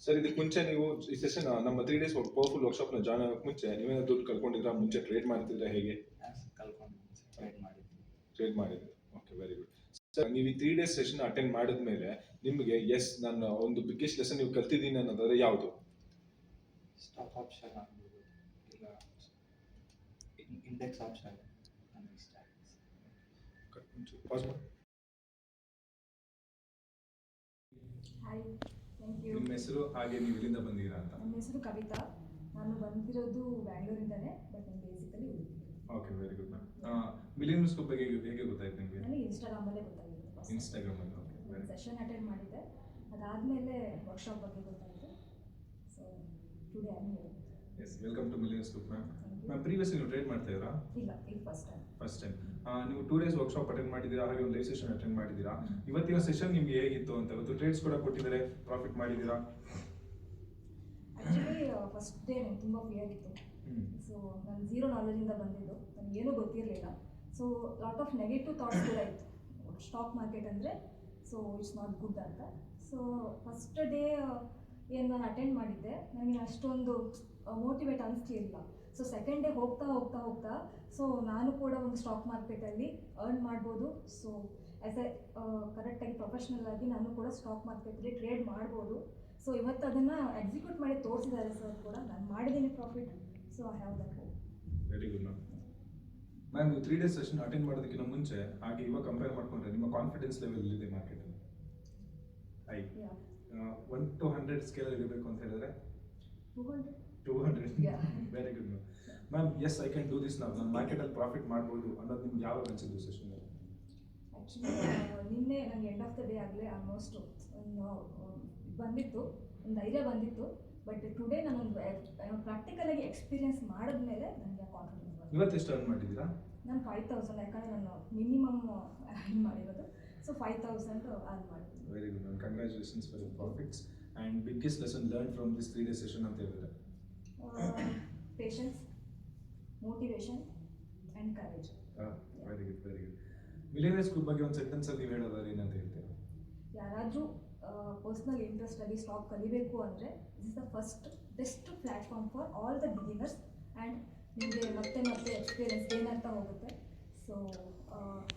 Speaker 1: ಸರ್ ಇದಕ್ಕೆ ಮುಂಚೆ ನೀವು ಈ ಸೆಷನ್ ನಮ್ಮ 3 days ಪವರ್ಫುಲ್ ವರ್ಕ್ಶಾಪ್ನ ಜಾಯ್ನ್ ಆಗೋಕ್ಕೆ ಮುಂಚೆ ನೀವೇನಾದ್ರು ದುಡ್ಡು ಕಳ್ಕೊಂಡಿದ್ರಾ? ಮುಂಚೆ ಟ್ರೇಡ್ ಮಾಡ್ತಿದ್ರೆ ಹೇಗೆ?
Speaker 10: ಕಲ್ಕೊಂಡು
Speaker 1: ಟ್ರೇಡ್ ಮಾಡಿದ್ರಿ. Okay, very good sir. ನೀವು ಈ 3 days ಸೆಷನ್ ಅಟೆಂಡ್ ಮಾಡಿದ್ಮೇಲೆ ನಿಮಗೆ ಎಸ್ ನನ್ನ ಒಂದು ಬಿಗ್ಗೆಸ್ಟ್ ಲೆಸನ್ ನೀವು ಕಲ್ತಿದ್ದೀನಿ ಅನ್ನೋದಾದ್ರೆ ಯಾವುದು?
Speaker 10: ಸ್ಟಾಕ್ ಆಪ್ಷನ್ ಆಗ್ಬೋದು, ಇಲ್ಲ ಇಂಡೆಕ್ಸ್ ಆಪ್ಷನ್ ನನಗೆ ಇಷ್ಟ ಆಗಿದೆ.
Speaker 1: ಪಾಸ್ ಮಾಡಿ.
Speaker 7: Hi, thank you.
Speaker 1: ನಿಮ್ಮ ಹೆಸರು ಹಾಗೆ ನೀವು ಎಲ್ಲಿಂದ ಬಂದಿದ್ದೀರಾ ಅಂತ?
Speaker 7: ನನ್ನ ಹೆಸರು ಕವಿತಾ. ನಾನು ಬಂದಿರೋದು ಬ್ಯಾಂಗ್ಳೂರಿಂದನೇ, ಬಟ್ ನಾನು basically Udupi.
Speaker 1: Okay, very good ma'am. Millionaires group ಬಗ್ಗೆ ಹೇಗೆ ಗೊತ್ತಾಯ್ತು ನಿಮಗೆ?
Speaker 7: ನನಗೆ ಇನ್ಸ್ಟಾಗ್ರಾಮಲ್ಲೇ ಗೊತ್ತಾಗಿತ್ತು.
Speaker 1: ಇನ್ಸ್ಟಾಗ್ರಾಮಲ್ಲಿ. ಓಕೆ,
Speaker 7: ಒಂದು ಸೆಷನ್ ಅಟೆಂಡ್ ಮಾಡಿದ್ದೆ, ಅದಾದಮೇಲೆ ವರ್ಕ್ಶಾಪ್ ಬಗ್ಗೆ ಗೊತ್ತಾಯಿತು. So today I am here.
Speaker 1: Yes, welcome to millions group ma'am. Ma'am previously ನೀವು ಟ್ರೇಡ್ ಮಾಡ್ತಾ ಇದ್ದೀರಾ?
Speaker 7: ಇಲ್ಲ ಇದು ಫಸ್ಟ್ ಟೈಮ್.
Speaker 1: First time. ನೀವು 2 days ವರ್ಕ್ಶಾಪ್ ಅಟೆಂಡ್ ಮಾಡಿದ್ದೀರಾ, ಹಾಗೆ ಒಂದು ಲೈವ್ ಸೆಷನ್ ಅಟೆಂಡ್ ಮಾಡಿದ್ದೀರಾ. ಇವತ್ತಿನ ಸೆಷನ್ ನಿಮ್ಗೆ ಹೇಗಿತ್ತು ಅಂತ? ಇವತ್ತು ಟ್ರೇಡ್ಸ್ ಕೂಡ ಕೊಟ್ಟಿದ್ದಾರೆ, ಪ್ರಾಫಿಟ್ ಮಾಡಿದ್ದೀರಾ?
Speaker 7: ಆ್ಯಕ್ಚುಲಿ ಫಸ್ಟ್ ಡೇ ನನಗೆ ತುಂಬ ಫಿಯರ್ ಇತ್ತು. ಸೊ ನಾನು ಝೀರೋ ನಾಲೆಜಿಂದ ಬಂದಿದ್ದು, ನನಗೇನೂ ಗೊತ್ತಿರಲಿಲ್ಲ. So lot of negative thoughts ಕೂಡ ಇತ್ತು. ಸ್ಟಾಕ್ ಮಾರ್ಕೆಟ್ ಅಂದರೆ ಸೊ ಇಟ್ಸ್ ನಾಟ್ ಗುಡ್ ಅಂತ. ಸೊ ಫಸ್ಟ್ ಡೇ ಏನು ನಾನು ಅಟೆಂಡ್ ಮಾಡಿದ್ದೆ, ನನಗೆ ಅಷ್ಟೊಂದು ಮೋಟಿವೇಟ್ ಅನಿಸ್ಲಿಲ್ಲ. ಸೊ ಸೆಕೆಂಡ್ ಡೇ ಹೋಗ್ತಾ ಹೋಗ್ತಾ ಹೋಗ್ತಾ ಸೊ ನಾನು ಕೂಡ ಒಂದು ಸ್ಟಾಕ್ ಮಾರ್ಕೆಟಲ್ಲಿ ಅರ್ನ್ ಮಾಡ್ಬೋದು. ಸೊ ಆ್ಯಸ್ ಎ ಕರೆಕ್ಟಾಗಿ ಪ್ರೊಫೆಷ್ನಲ್ ಆಗಿ ನಾನು ಕೂಡ ಸ್ಟಾಕ್ ಮಾರ್ಕೆಟಲ್ಲಿ ಟ್ರೇಡ್ ಮಾಡ್ಬೋದು. ಸೊ ಇವತ್ತು ಅದನ್ನು ಎಕ್ಸಿಕ್ಯೂಟ್ ಮಾಡಿ ತೋರಿಸಿದ್ದಾರೆ ಸರ್ ಕೂಡ. ನಾನು ಮಾಡಿದ್ದೀನಿ profit. So I have that hope.
Speaker 1: Very good ma'am. Ma'am, ನೀವು 3 days ಸೆಷನ್ ಅಟೆಂಡ್ ಮಾಡೋದಕ್ಕಿಂತ ಮುಂಚೆ ಹಾಗೆ ಇವಾಗ ಕಂಪೇರ್ ಮಾಡ್ಕೊಂಡ್ರೆ ನಿಮ್ಮ ಕಾನ್ಫಿಡೆನ್ಸ್ ಲೆವೆಲ್ ಎಲ್ಲಿದೆ ಮಾರ್ಕೆಟಲ್ಲಿ? ಹೈ. 1 to 100 ಸ್ಕೇಲಲ್ಲಿ ಇರಬೇಕು ಅಂತ ಹೇಳಿದ್ರೆ 200. Very good ma'am. Ma'am, yes I can do this ನಾವು, ನಾನು ಮಾರ್ಕೆಟಲ್ಲಿ ಪ್ರಾಫಿಟ್ ಮಾಡ್ಬೋದು ಅನ್ನೋದು ನಿಮ್ಗೆ ಯಾವಾಗ ಅನಿಸಿದ್ದು ಸೆಷನಲ್ಲಿ?
Speaker 7: ಆ್ಯಕ್ಚುಲಿ ನಿನ್ನೆ ನನಗೆ ಎಂಡ್ ಆಫ್ ದ ಡೇ ಆಗಲೇ ಆಲ್ಮೋಸ್ಟ್ ಒಂದು ಬಂದಿತ್ತು, ಒಂದು ಧೈರ್ಯ ಬಂದಿತ್ತು. ಬಟ್ ಟುಡೇ ನಾನೊಂದು ಪ್ರಾಕ್ಟಿಕಲಾಗಿ ಎಕ್ಸ್ಪೀರಿಯನ್ಸ್ ಮಾಡಿದ್ಮೇಲೆ ನನಗೆ ಕಾನ್ಫಿಡೆನ್ಸ್ ಬಂತು.
Speaker 1: ಇವತ್ತು ಎಷ್ಟು ಅರ್ನ್ ಮಾಡಿದ್ದೀರಾ?
Speaker 7: ನಾನು 5,000, ಯಾಕಂದರೆ ನಾನು ಮಿನಿಮಮ್ ಅರ್ನ್ ಮಾಡಿರೋದು. ಸೊ 5,000 ಅರ್ನ್ ಮಾಡಿದ್ದೀನಿ.
Speaker 1: Very good ma'am, congratulations for your profits. And biggest lesson learn from this 3 days session ಅಂತ ಹೇಳಿದ್ರೆ?
Speaker 7: Patience, motivation and courage.
Speaker 1: Very good, very good. Millionaires group ಬಗ್ಗೆ ಒಂದು ಸೆಂಟೆನ್ಸಲ್ಲಿ ನೀವು ಹೇಳೋದಾದ್ರೆ ಏನಂತ ಹೇಳ್ತೀರಾ?
Speaker 7: ಯಾರಾದರೂ ಪರ್ಸ್ನಲ್ ಇಂಟ್ರೆಸ್ಟಲ್ಲಿ ಸ್ಟಾಕ್ ಕಲಿಬೇಕು ಅಂದರೆ this is the first best platform for all the beginners. And ನಿಮಗೆ ಮತ್ತೆ ಮತ್ತೆ ಎಕ್ಸ್ಪೀರಿಯನ್ಸ್ ಗೇನ್ ಆಗ್ತಾ ಹೋಗುತ್ತೆ. ಸೊ